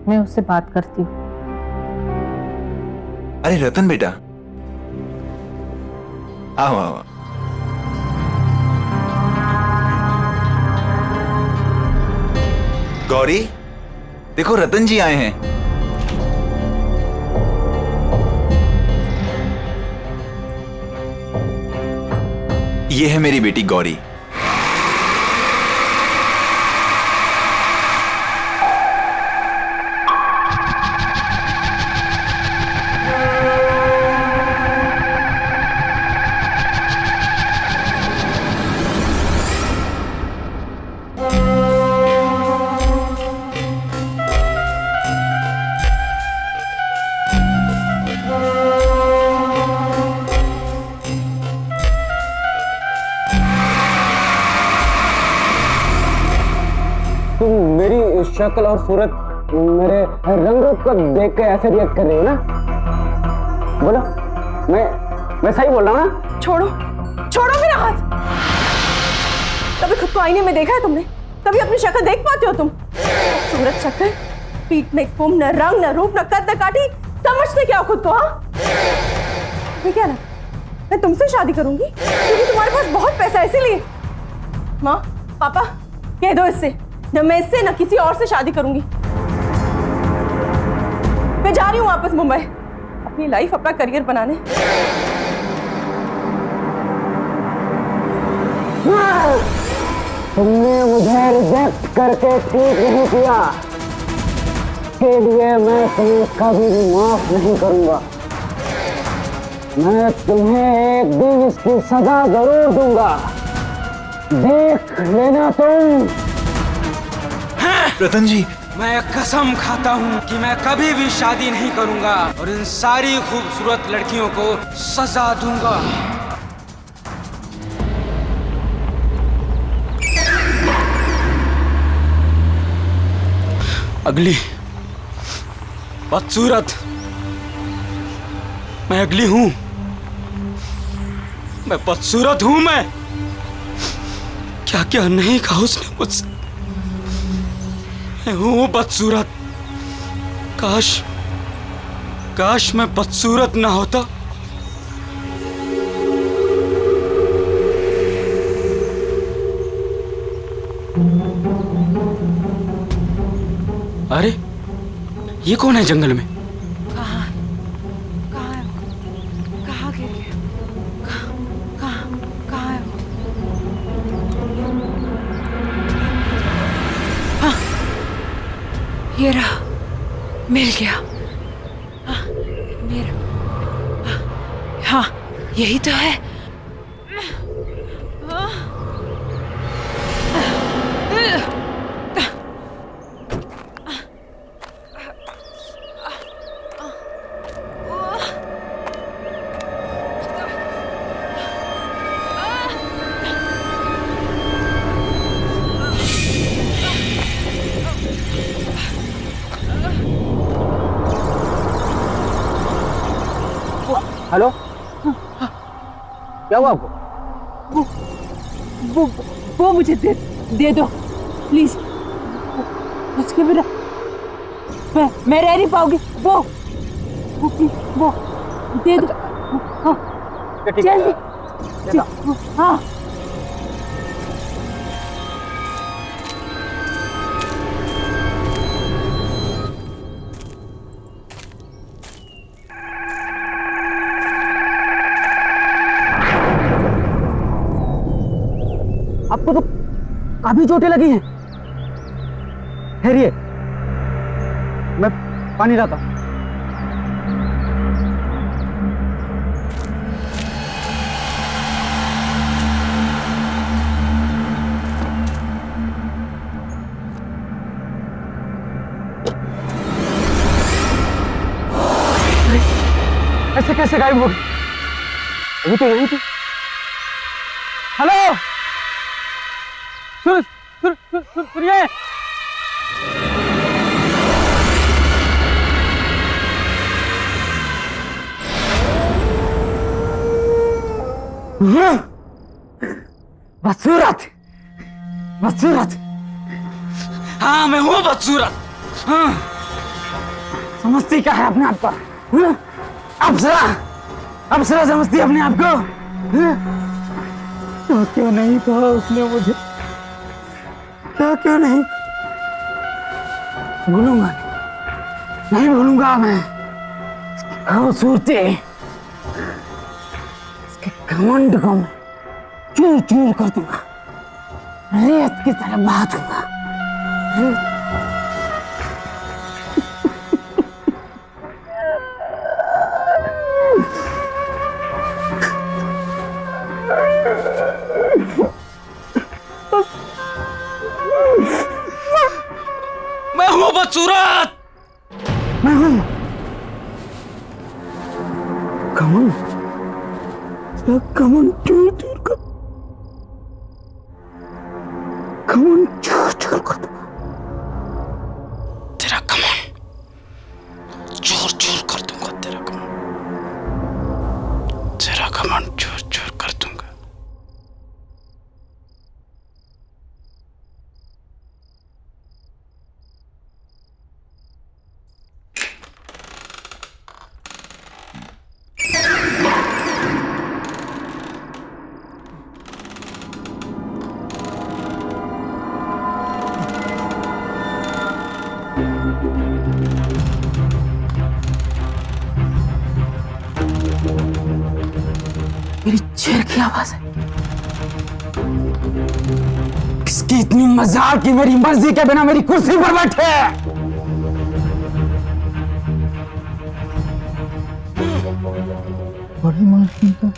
मैं उससे बात करती हूँ। अरे रतन बेटा, आओ आओ। गौरी, देखो रतन जी आए हैं। ये है मेरी बेटी गौरी। शक्ल और सूरत, मेरे रंग को देख के ऐसे रिएक्ट कर रही हो ना? बोलो, मैं सही बोल रहा हूँ ना? छोड़ो छोड़ो मेरा हाथ। कभी खुद को आईने में देखा है तुमने? कभी अपनी शक्ल देख पाते हो तुम? सूरत शक्ल, पीठ में कुम, न रंग न रूप न कद न काठी, समझते क्या हो खुद को? हाँ, मैं क्या ना, मैं तुमसे शादी करूंगी क्योंकि तुम्हारे पास बहुत पैसा है इसीलिए। माँ पापा कह दो इससे, न मैं इससे न किसी और से शादी करूंगी। मैं जा रही हूँ वापस मुंबई, अपनी लाइफ अपना करियर बनाने। तुमने मुझे रिजेक्ट करके ठीक नहीं किया, के लिए मैं तुम्हें कभी भी माफ नहीं करूंगा। मैं तुम्हें एक दिन इसकी सजा जरूर दूंगा, देख लेना तुम। रतन जी, मैं कसम खाता हूँ कि मैं कभी भी शादी नहीं करूंगा और इन सारी खूबसूरत लड़कियों को सजा दूंगा। अगली बदसूरत, मैं अगली हूं, मैं बदसूरत हूं। मैं क्या क्या नहीं कहा उसने मुझसे, मैं हूं बदसूरत। काश मैं बदसूरत ना होता। अरे ये कौन है जंगल में? कहाँ गिर गया? कहाँ है वो? हाँ, ये रहा, मिल गया। हाँ, मेरा, हाँ यही तो है। हेलो, क्या हुआ आपको? वो मुझे दे दो प्लीज, उसके बिना मैं रह नहीं पाऊंगी। वो दे दो। हाँ, जल्दी। हाँ आपको तो काफी चोटें लगी हैं। ठहरिए, मैं पानी लाता हूं। ऐसे कैसे गायब हो गई? अभी तो यहीं थी। हेलो, सुनिए। बदसूरत, बदसूरत। हाँ मैं हूँ बदसूरत। हाँ, समझती क्या है अपने आप को? अप्सरा समझती है अपने आप को? तो क्यों नहीं कहा उसने मुझे? क्या क्यों नहीं? भूलूंगा नहीं भूलूंगा मैं। खूबसूरती, इसके घमंड को मैं चूर चूर कर दूंगा, रेत की तरह बहा दूंगा। मैं हूँ बदसूरत। मैं हूँ घमंड चूर चूर कर, घमंड चूर चूर कर दूंगा। तेरा कमान चूर चूर कर दूंगा, तेरा कमान चूर चूर कर दूंगा। मेरी चेयर की आवाज है। किसकी इतनी मजाल की मेरी मर्जी के बिना मेरी कुर्सी पर बैठे? बड़ी मालकिन तो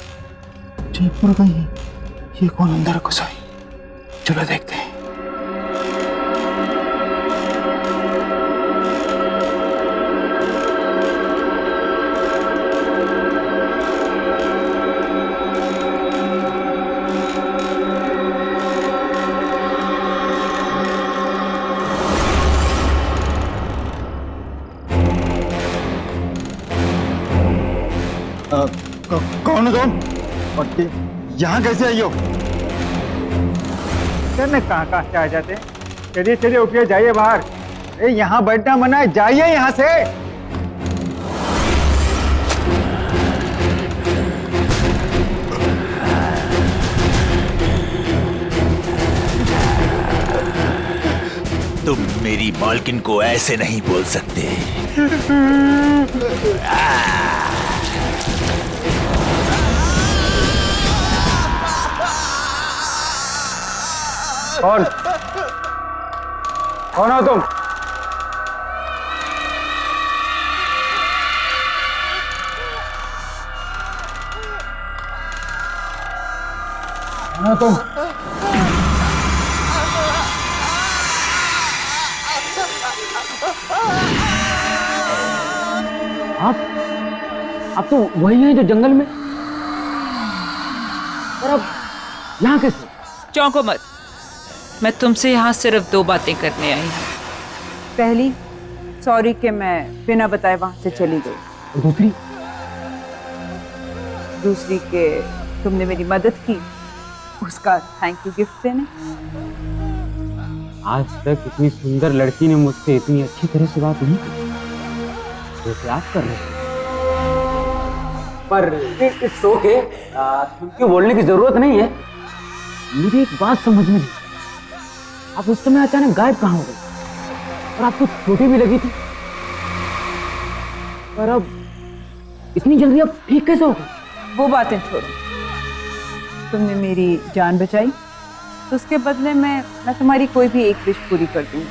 जयपुर गई है। ये कौन अंदर घुस आई? चलो देखते हैं। कौन हो तुम? और यहाँ कैसे आई हो? सर मैं कहाँ से आ जाते? चलिए चलिए उठिए, जाइए बाहर। अरे यहाँ बैठना मना है, जाइए यहाँ से। तुम मेरी मालकिन को ऐसे नहीं बोल सकते। कौन हो तुम? कौन हो तुम? आप तो वही हैं जो जंगल में, और अब यहाँ कैसे? चौंको मत, मैं तुमसे यहाँ सिर्फ 2 बातें करने आई हूँ। पहली, सॉरी कि मैं बिना बताए वहां से चली गई। और दूसरी कि तुमने मेरी मदद की, उसका थैंक यू गिफ्ट देने। आज तक इतनी सुंदर लड़की ने मुझसे इतनी अच्छी तरह से बात नहीं की जैसे आप कर रहे हैं। पर इट्स ओके, क्योंकि बोलने की जरूरत नहीं है। मुझे एक बात समझ में नहीं, आप उस समय अचानक गायब कहाँ हो गए? और आपको चोटें भी लगी थी, पर अब इतनी जल्दी आप ठीक कैसे हो गए? वो बातें छोड़ो, तुमने मेरी जान बचाई तो उसके बदले में मैं तुम्हारी कोई भी एक विश पूरी कर दूंगी।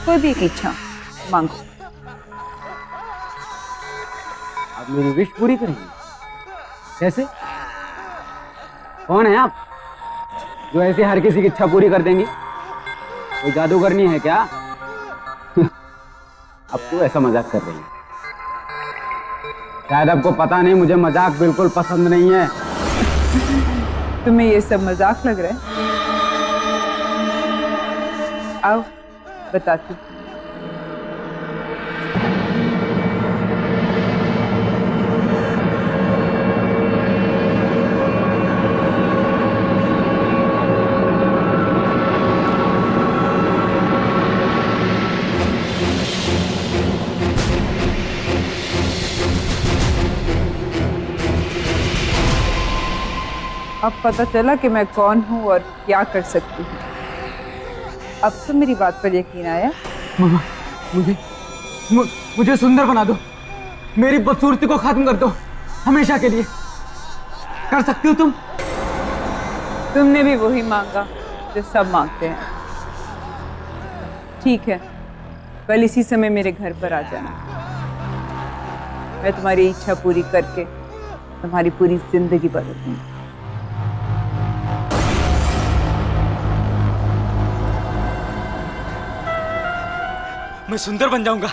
कोई भी एक इच्छा मांगो। आप मेरी विश पूरी करेंगे? कैसे? कौन है आप जो ऐसे हर किसी की इच्छा पूरी कर देंगी? कोई जादूगरनी है क्या? अब तो ऐसा मजाक कर रही है। शायद आपको पता नहीं, मुझे मजाक बिल्कुल पसंद नहीं है। तुम्हें ये सब मजाक लग रहा है? आओ बताती हूँ। अब पता चला कि मैं कौन हूँ और क्या कर सकती हूँ। अब तो मेरी बात पर यकीन आया? मामा, मुझे सुंदर बना दो, मेरी बदसूरती को खत्म कर दो हमेशा के लिए। कर सकती हो तुम? तुमने भी वही मांगा जो सब मांगते हैं। ठीक है, कल इसी समय मेरे घर पर आ जाना। मैं तुम्हारी इच्छा पूरी करके तुम्हारी पूरी जिंदगी बदल दूंगी। मैं सुंदर बन जाऊंगा।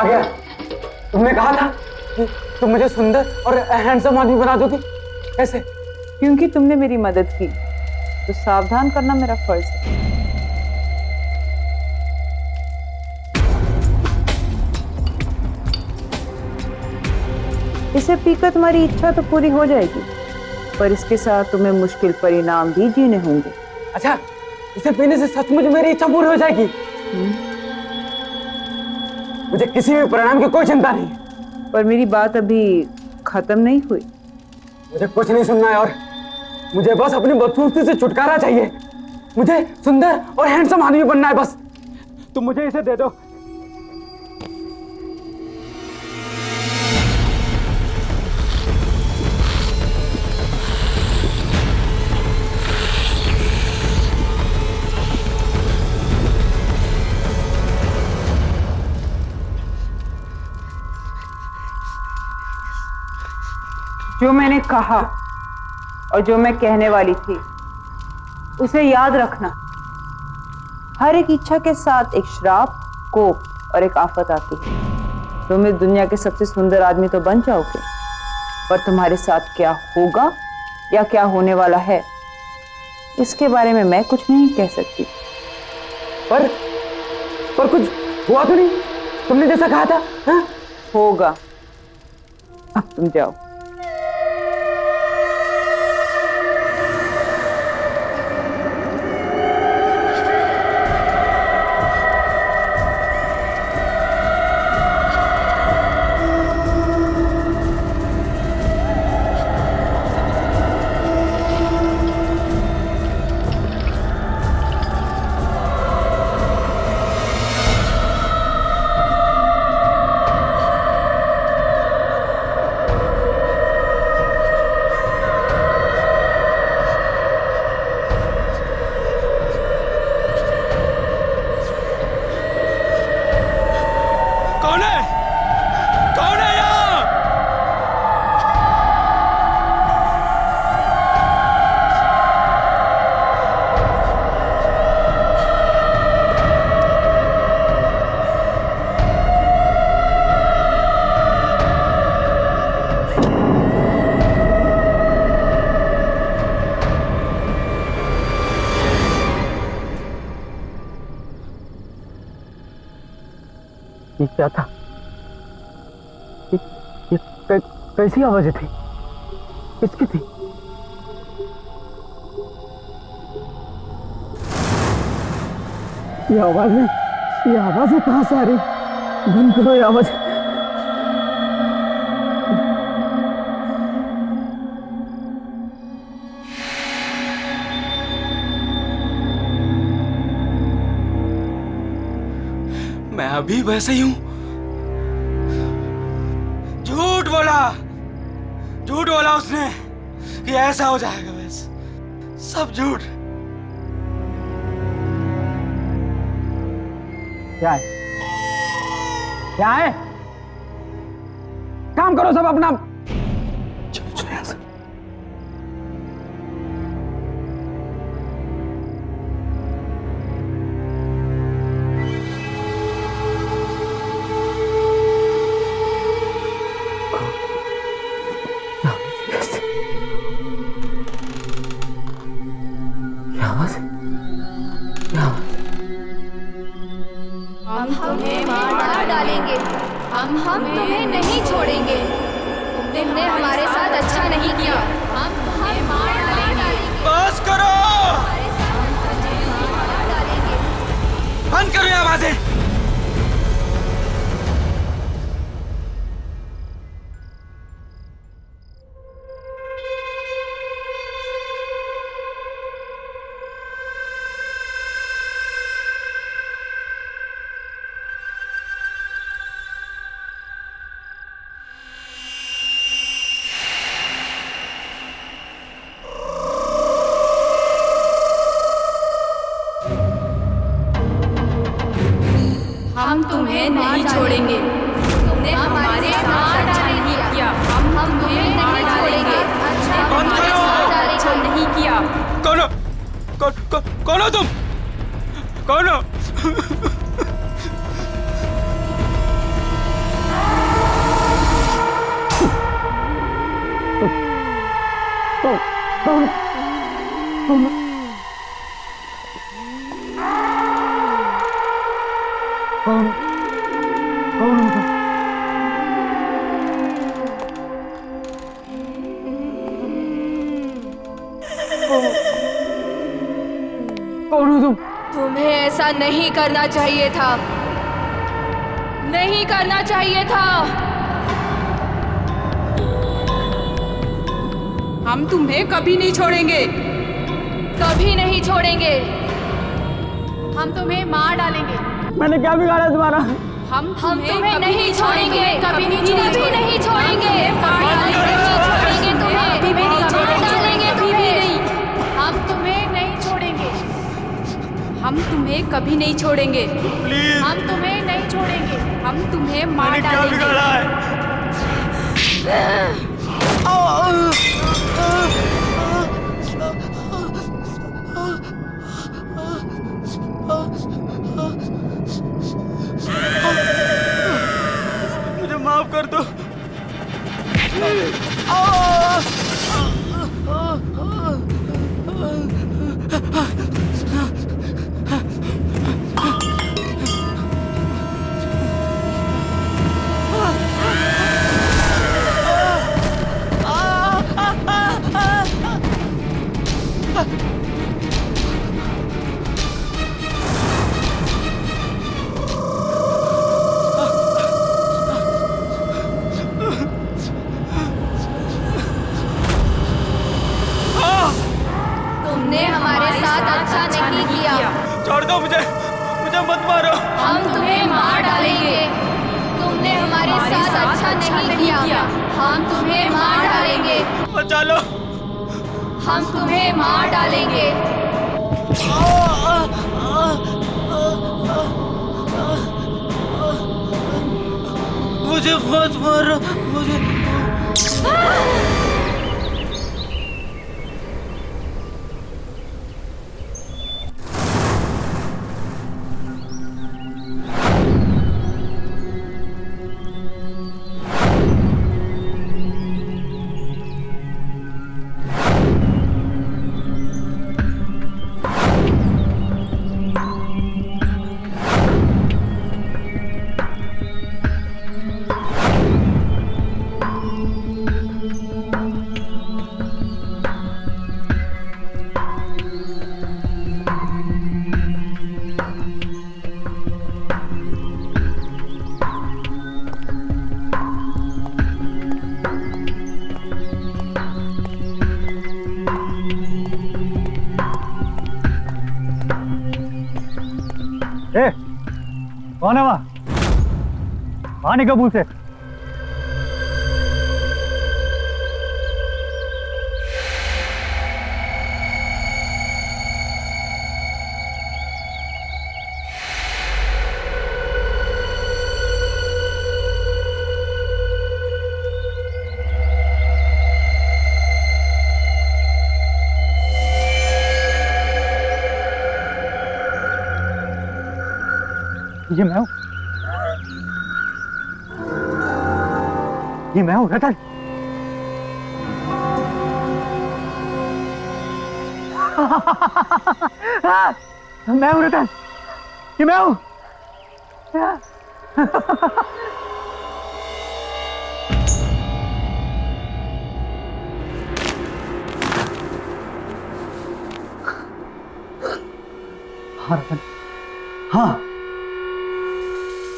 आ गया। तुमने कहा था कि तुम मुझे सुंदर और हैंडसम आदमी बना दोगी। कैसे? क्योंकि तुमने मेरी मदद की तो सावधान करना मेरा फर्ज है। इसे पीकर तुम्हारी इच्छा तो पूरी हो जाएगी, पर इसके साथ तुम्हें मुश्किल परिणाम भी जीने होंगे। अच्छा, इसे पीने से सचमुच मेरी इच्छा पूरी हो जाएगी? मुझे किसी भी परिणाम की कोई चिंता नहीं है। पर मेरी बात अभी खत्म नहीं हुई। मुझे कुछ नहीं सुनना है और मुझे बस अपनी बदसूरती से छुटकारा चाहिए। मुझे सुंदर और हैंडसम आदमी बनना है बस। तुम मुझे इसे दे दो। जो मैंने कहा और जो मैं कहने वाली थी उसे याद रखना। हर एक इच्छा के साथ एक श्राप, कोप और एक आफत आती है। तुम इस दुनिया के सबसे सुंदर आदमी तो बन जाओगे, पर तुम्हारे साथ क्या होगा या क्या होने वाला है इसके बारे में मैं कुछ नहीं कह सकती। पर कुछ हुआ तो नहीं? तुमने जैसा कहा था। हाँ? होगा। अब तुम जाओ। ये क्या था? ये कैसी आवाजें थी? किसकी थी? ये आवाजें कहां से आ रही? बंद करो ये आवाज। मैं अभी वैसे ही हूं। झूठ बोला उसने कि ऐसा हो जाएगा। बस सब झूठ। क्या है? क्या है? काम करो सब अपना। चलो यहां से। हम तुम्हें मार डालेंगे। हम तुम्हें नहीं छोड़ेंगे। तुमने हमारे साथ अच्छा नहीं किया। हम तुम्हें मार डालेंगे। बस करो। बंद करो ये आवाजें। हम तुम्हें नहीं छोड़ेंगे। तुमने हमारे साथ अच्छा नहीं किया। हम तुम्हें नहीं छोड़ेंगे। अच्छा नहीं किया। कौन हो तुम? कौन हो? कौन हो तुम? तुम्हें ऐसा नहीं करना चाहिए था, नहीं करना चाहिए था। हम तुम्हें कभी नहीं छोड़ेंगे, कभी नहीं छोड़ेंगे। हम तुम्हें मार डालेंगे। मैंने क्या बिगाड़ा तुम्हारा? हम तुम्हें नहीं छोड़ेंगे, कभी नहीं छोड़ेंगे, नहीं छोड़ेंगे, छोड़ेंगे तुम्हें, कभी भी नहीं छोड़ेंगे तुम्हें। हम तुम्हें नहीं छोड़ेंगे, हम तुम्हें कभी नहीं छोड़ेंगे। प्लीज, हम तुम्हें नहीं छोड़ेंगे, हम तुम्हें मार मैंने क्या डालेंगे। बिगाड़ा है? मुझे माफ कर दो। तुमने हमारे साथ अच्छा नहीं किया। छोड़ दो मुझे, मुझे मत मारो। हम तुम्हें मार डालेंगे। तुमने हमारे साथ अच्छा नहीं किया। हम तुम्हें मार डालेंगे। बचा लो। हम तुम्हें मार डालेंगे। मुझे मत मारो, मुझे। ए, कौन है वहाँ? वहाँ निकल कबूल से। ये मैं हूँ, ये मैं हूँ रतन। मैं हूँ रतन, ये मैं हूँ। हाँ रतन, हाँ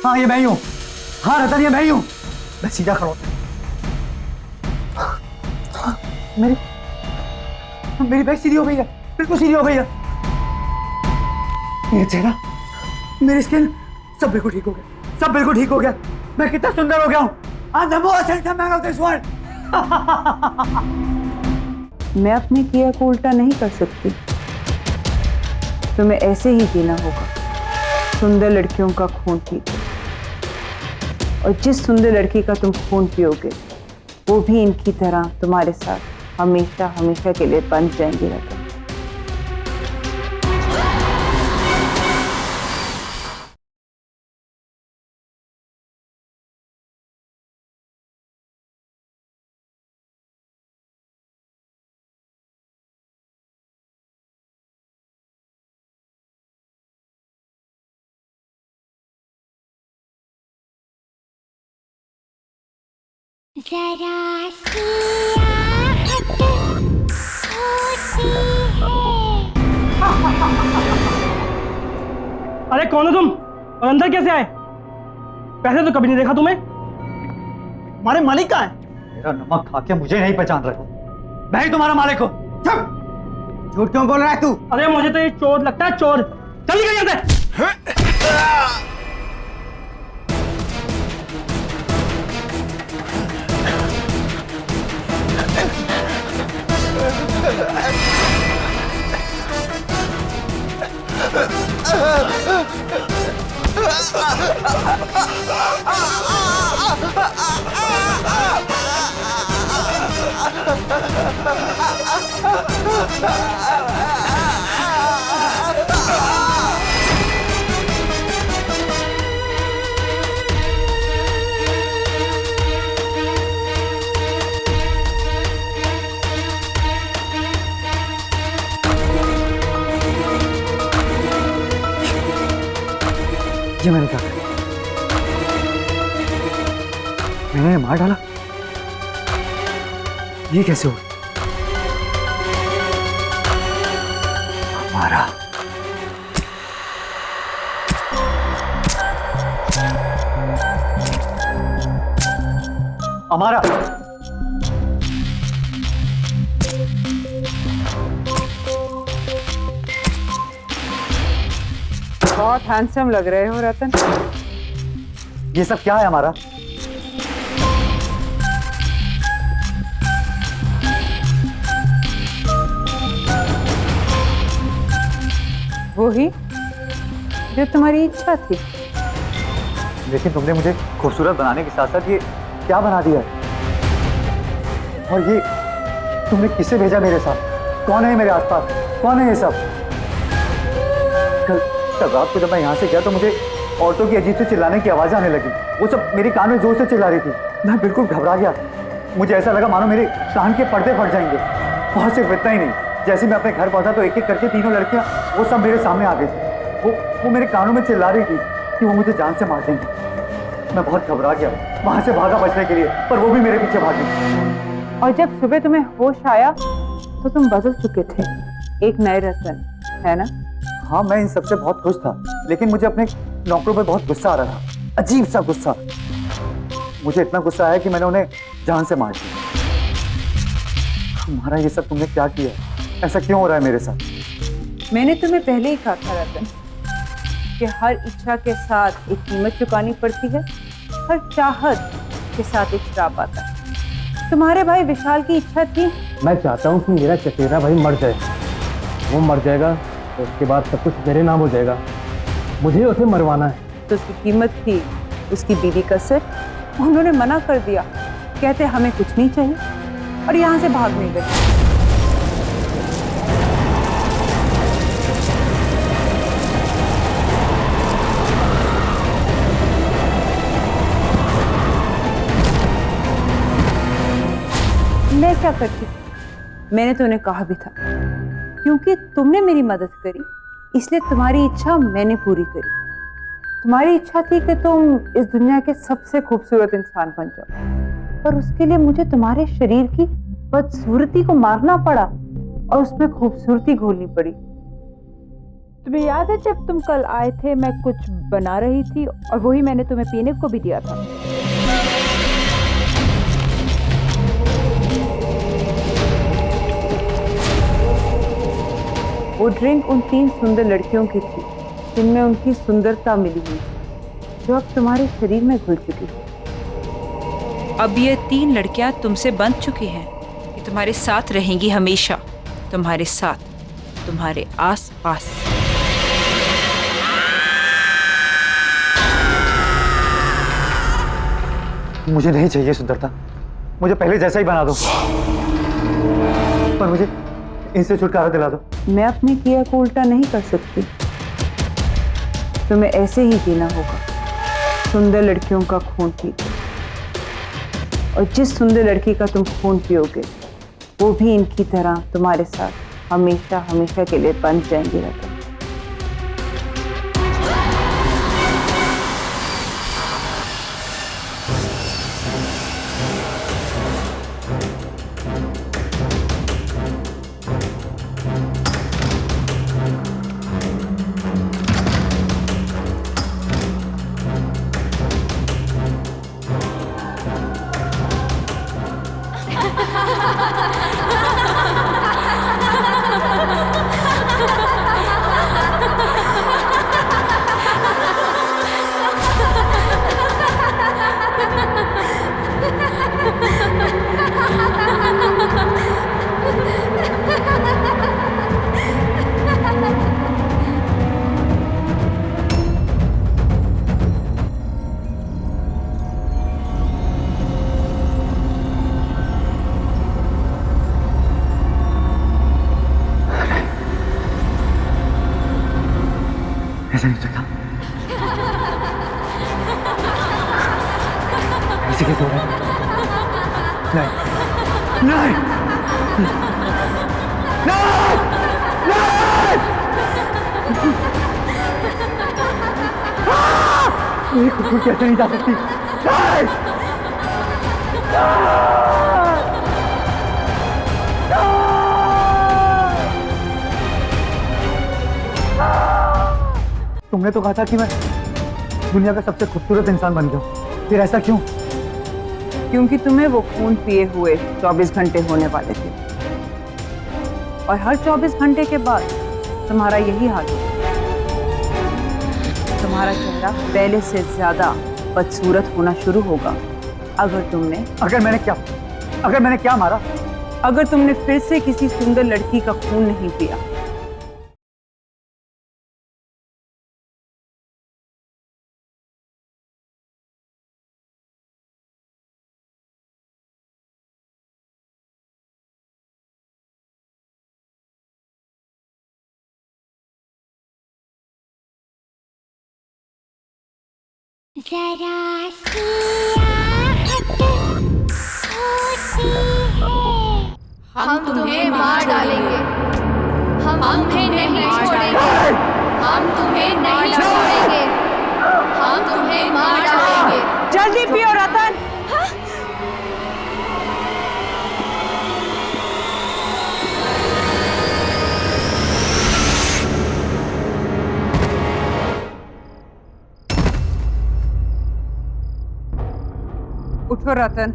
हाँ ये मैं ही हूँ। हाँ रतन ये मैं ही हूँ। मैं सीधा खड़ा हूँ। मेरी बैक सीधी हो गई है, बिल्कुल सीधी हो गई है। मेरा चेहरा, मेरी स्किन सब बिल्कुल ठीक हो गया, सब बिल्कुल ठीक हो गया। मैं कितना सुंदर हो गया हूँ। I'm the most handsome man of this world. मैं अपने किया को उल्टा नहीं कर सकती, तुम्हें ऐसे ही जीना होगा, सुंदर लड़कियों का खून पीकर। और जिस सुंदर लड़की का तुम खून पियोगे वो भी इनकी तरह तुम्हारे साथ हमेशा हमेशा के लिए बन जाएंगी रतन। जरा सी आहट होती अरे कौन हो तुम और अंदर कैसे आए? पहले तो कभी नहीं देखा तुम्हें। हमारे मालिक कहाँ है? मेरा नमक खा के मुझे नहीं पहचान रहे हो। मैं ही तुम्हारा मालिक हूँ। झूठ क्यों बोल रहा है तू? अरे मुझे तो ये चोर लगता है, चोर। चल निकल यहाँ से। ये मैंने क्या किया? मैंने मार डाला? ये कैसे हुआ? हमारा हमारा बहुत हैंडसम लग रहे हो रतन। ये सब क्या है हमारा? वो ही जो तुम्हारी इच्छा थी। लेकिन तुमने मुझे खूबसूरत बनाने के साथ साथ ये क्या बना दिया है? और ये तुमने किसे भेजा मेरे साथ? कौन है मेरे आसपास? कौन है ये सब? कल रात को जब मैं यहाँ से गया तो मुझे औरतों की अजीब से चिल्लाने की आवाज़ आने लगी। वो सब मेरे कान में जोर से चिल्ला रही थी। मैं बिल्कुल घबरा गया। मुझे ऐसा लगा मानो मेरे कान के पर्दे फट जाएंगे। और सिर्फ इतना ही नहीं, जैसे मैं अपने घर पहुंचा तो एक एक करके तीनों लड़कियां वो सब मेरे सामने आ गई थी। वो मेरे कानों में चिल्ला रही थी कि वो मुझे जान से मार देंगे। मैं बहुत घबरा गया, वहां से भागा बचने के लिए, पर वो भी मेरे पीछे भागी। और जब सुबह तुम्हें होश आया तो तुम बदल चुके थे, एक नए रतन, है ना? हाँ, मैं इन सबसे बहुत खुश था, लेकिन मुझे अपने नौकरों पे बहुत गुस्सा आ रहा था, अजीब सा गुस्सा। मुझे इतना गुस्सा आया कि मैंने उन्हें जान से मार दिया। हमारा ये सब तुमने क्या किया? ऐसा क्यों हो रहा है मेरे साथ? मैंने तुम्हें पहले ही कहा था रतन कि हर इच्छा के साथ एक कीमत चुकानी पड़ती है, हर चाहत के साथ एक श्राप आता है। तुम्हारे भाई विशाल की इच्छा थी। मैं चाहता हूँ कि मेरा चचेरा भाई मर जाए। वो मर जाएगा तो उसके बाद सब कुछ मेरे नाम हो जाएगा। मुझे उसे मरवाना है। तो उसकी कीमत थी उसकी बीवी का सिर। उन्होंने मना कर दिया, कहते हमें कुछ नहीं चाहिए, और यहाँ से भाग नहीं गए। मैं क्या करती? मैंने तो उन्हें कहा भी था, क्योंकि तुमने मेरी मदद करी इसलिए तुम्हारी इच्छा मैंने पूरी करी। तुम्हारी इच्छा थी कि तुम इस दुनिया के सबसे खूबसूरत इंसान बन जाओ, पर उसके लिए मुझे तुम्हारे शरीर की बदसूरती को मारना पड़ा और उसमें खूबसूरती घोलनी पड़ी। तुम्हें याद है जब तुम कल आए थे, मैं कुछ बना रही थी और वही मैंने तुम्हें पीने को भी दिया था। वो ड्रिंक उन 3 सुंदर लड़कियों की थी जिनमें उनकी सुंदरता मिली हुई, जो अब तुम्हारे शरीर में घुल चुकी है। अब ये 3 लड़कियां तुमसे बंध चुकी हैं, ये तुम्हारे साथ रहेंगी हमेशा, तुम्हारे साथ, तुम्हारे आस पास। मुझे नहीं चाहिए सुंदरता, मुझे पहले जैसा ही बना दो, पर मुझे इनसे छुटकारा दिला दो। मैं अपने किया को उल्टा नहीं कर सकती, तुम्हें ऐसे ही जीना होगा, सुंदर लड़कियों का खून पी। और जिस सुंदर लड़की का तुम खून पियोगे वो भी इनकी तरह तुम्हारे साथ हमेशा हमेशा के लिए बंध जाएंगे रतन। ऋषिकेश हो रहा है। नहीं नहीं नहीं, कुछ कैसे नहीं जा सकती। नहीं! तुमने तो कहा था कि मैं दुनिया का सबसे खूबसूरत इंसान बन गया, फिर ऐसा क्यों? क्योंकि तुम्हें वो खून पिए हुए 24 घंटे होने वाले थे, और हर 24 घंटे के बाद तुम्हारा यही हाल होगा। तुम्हारा चेहरा पहले से ज्यादा बदसूरत होना शुरू होगा अगर मैंने क्या मारा? अगर तुमने फिर से किसी सुंदर लड़की का खून नहीं पिया। जरा सी आहट होती है, हम तुम्हें मार डालेंगे, हम तुम्हें नहीं छोड़ेंगे, हम तुम्हें नहीं छोड़ेंगे, हम तुम्हें मार डालेंगे। जल्दी पियो रतन। उठो रतन।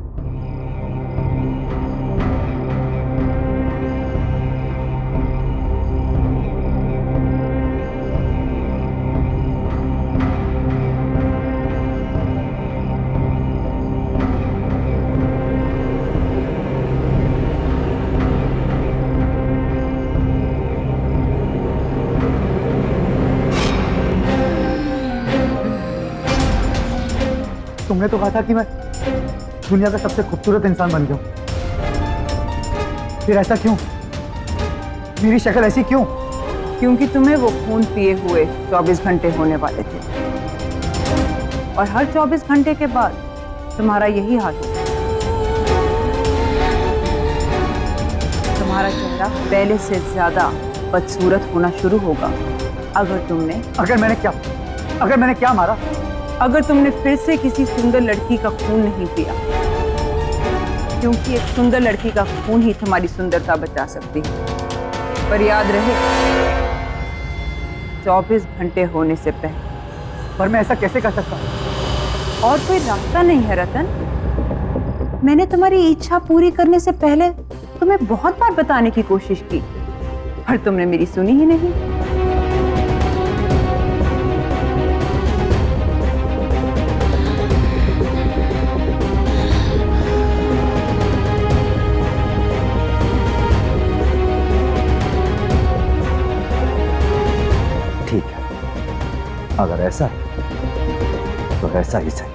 तुमने तो कहा था कि मैं दुनिया का सबसे खूबसूरत इंसान बन गया, फिर ऐसा क्यों? मेरी शक्ल ऐसी क्यों? क्योंकि तुम्हें वो खून पिए हुए 24 घंटे होने वाले थे, और हर 24 घंटे के बाद तुम्हारा यही हाल होगा। तुम्हारा चेहरा पहले से ज्यादा बदसूरत होना शुरू होगा अगर मैंने क्या मारा? अगर तुमने फिर से किसी सुंदर लड़की का खून नहीं पिया, क्योंकि एक सुंदर लड़की का खून ही तुम्हारी सुंदरता बचा सकती है। पर याद रहे, 24 घंटे होने से पहले। पर मैं ऐसा कैसे कर सकता? और कोई रास्ता नहीं है रतन। मैंने तुम्हारी इच्छा पूरी करने से पहले तुम्हें बहुत बार बताने की कोशिश की, पर तुमने मेरी सुनी ही नहीं। ठीक है, अगर ऐसा है तो ऐसा ही सही।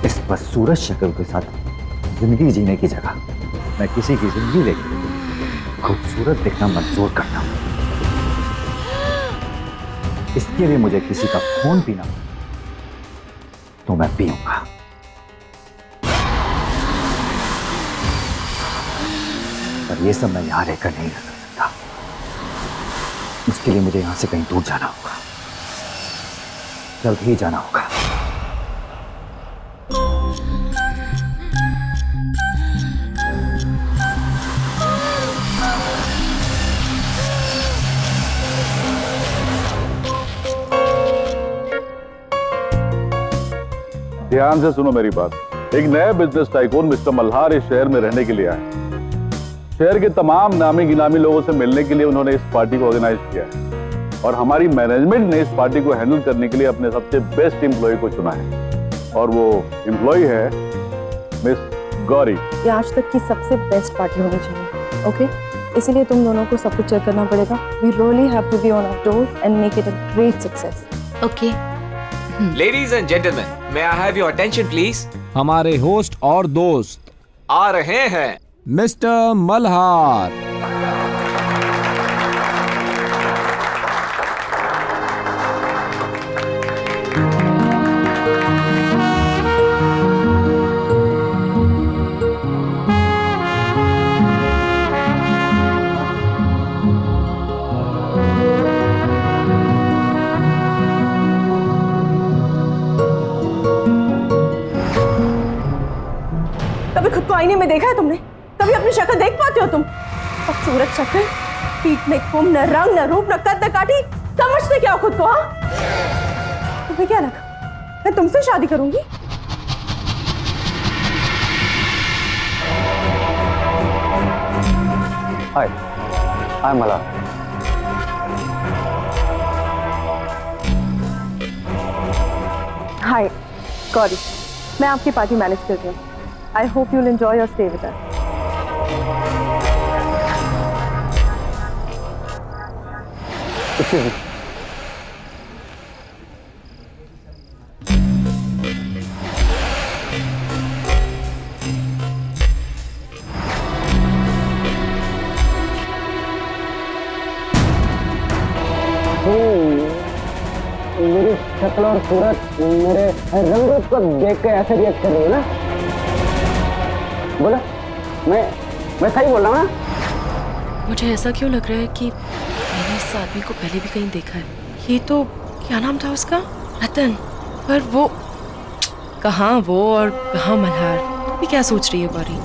इस बदसूरत शक्ल के साथ जिंदगी जीने की जगह मैं किसी की जिंदगी लेकर खूबसूरत दिखना मंजूर करता हूं। इसके लिए मुझे किसी का खून पीना तो मैं पीऊंगा, पर ये सब मैं यहां रहकर नहीं कर सकता। उसके लिए मुझे यहां से कहीं दूर जाना होगा, जल्द ही जाना होगा। ध्यान से सुनो मेरी बात। एक नए बिजनेस टाइकून मिस्टर मल्हार इस शहर में रहने के लिए आए। शहर के तमाम नामी गिनामी लोगों से मिलने के लिए उन्होंने इस पार्टी को ऑर्गेनाइज किया है, और हमारी मैनेजमेंट ने इस पार्टी को हैंडल करने के लिए अपने सबसे बेस्ट एम्प्लॉय को चुना है, और वो एम्प्लॉय है मिस गौरी। ये आज तक की सबसे बेस्ट पार्टी होनी चाहिए, ओके? इसीलिए तुम दोनों को सब कुछ चेक करना पड़ेगा। We really have to be on our toes and make it a great success. Okay. Ladies and gentleman, may I have your attention please? हमारे होस्ट और दोस्त आ रहे हैं, मिस्टर मल्हार। आईने में देखा है तुमने? कभी अपनी शक्ल देख पाते हो तुम? खूबसूरत शक्ल, पीठ में कुम, न रंग न रूप न कद न काठी, समझते क्या हो खुद को? हाँ, तुम्हें क्या लगा मैं तुमसे शादी करूंगी? हाय, आई एम मल्हार। हाय गौरी, मैं आपकी पार्टी मैनेज कर रही हूँ। I hope you will enjoy your stay with us. मेरी शक्ल और सूरत, मेरे रंग रूप को देख के ऐसे रिएक्ट कर रही है ना? बोला, मैं सही बोल रहा हूँ ना? मुझे ऐसा क्यों लग रहा है कि मैंने इस आदमी को पहले भी कहीं देखा है। ये तो क्या नाम था उसका? रतन। पर वो कहाँ वो और कहाँ मल्हार? तुम भी क्या सोच रही है गौरी?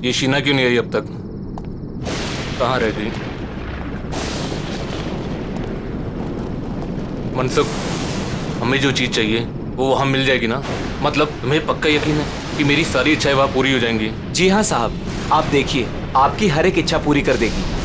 ये शीना क्यों नहीं आई अब तक? कहाँ रह गई? मनसुख, हमें जो चीज चाहिए वो वहाँ मिल जाएगी ना? मतलब तुम्हें पक्का यकीन है कि मेरी सारी इच्छाएं वहाँ पूरी हो जाएंगी? जी हाँ साहब, आप देखिए, आपकी हर एक इच्छा पूरी कर देगी।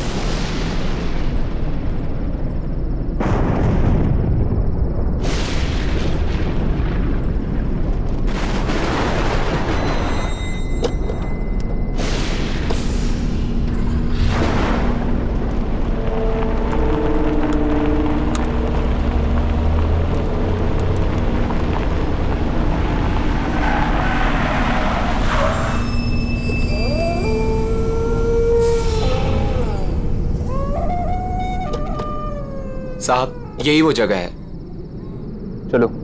साहब, यही वो जगह है। चलो।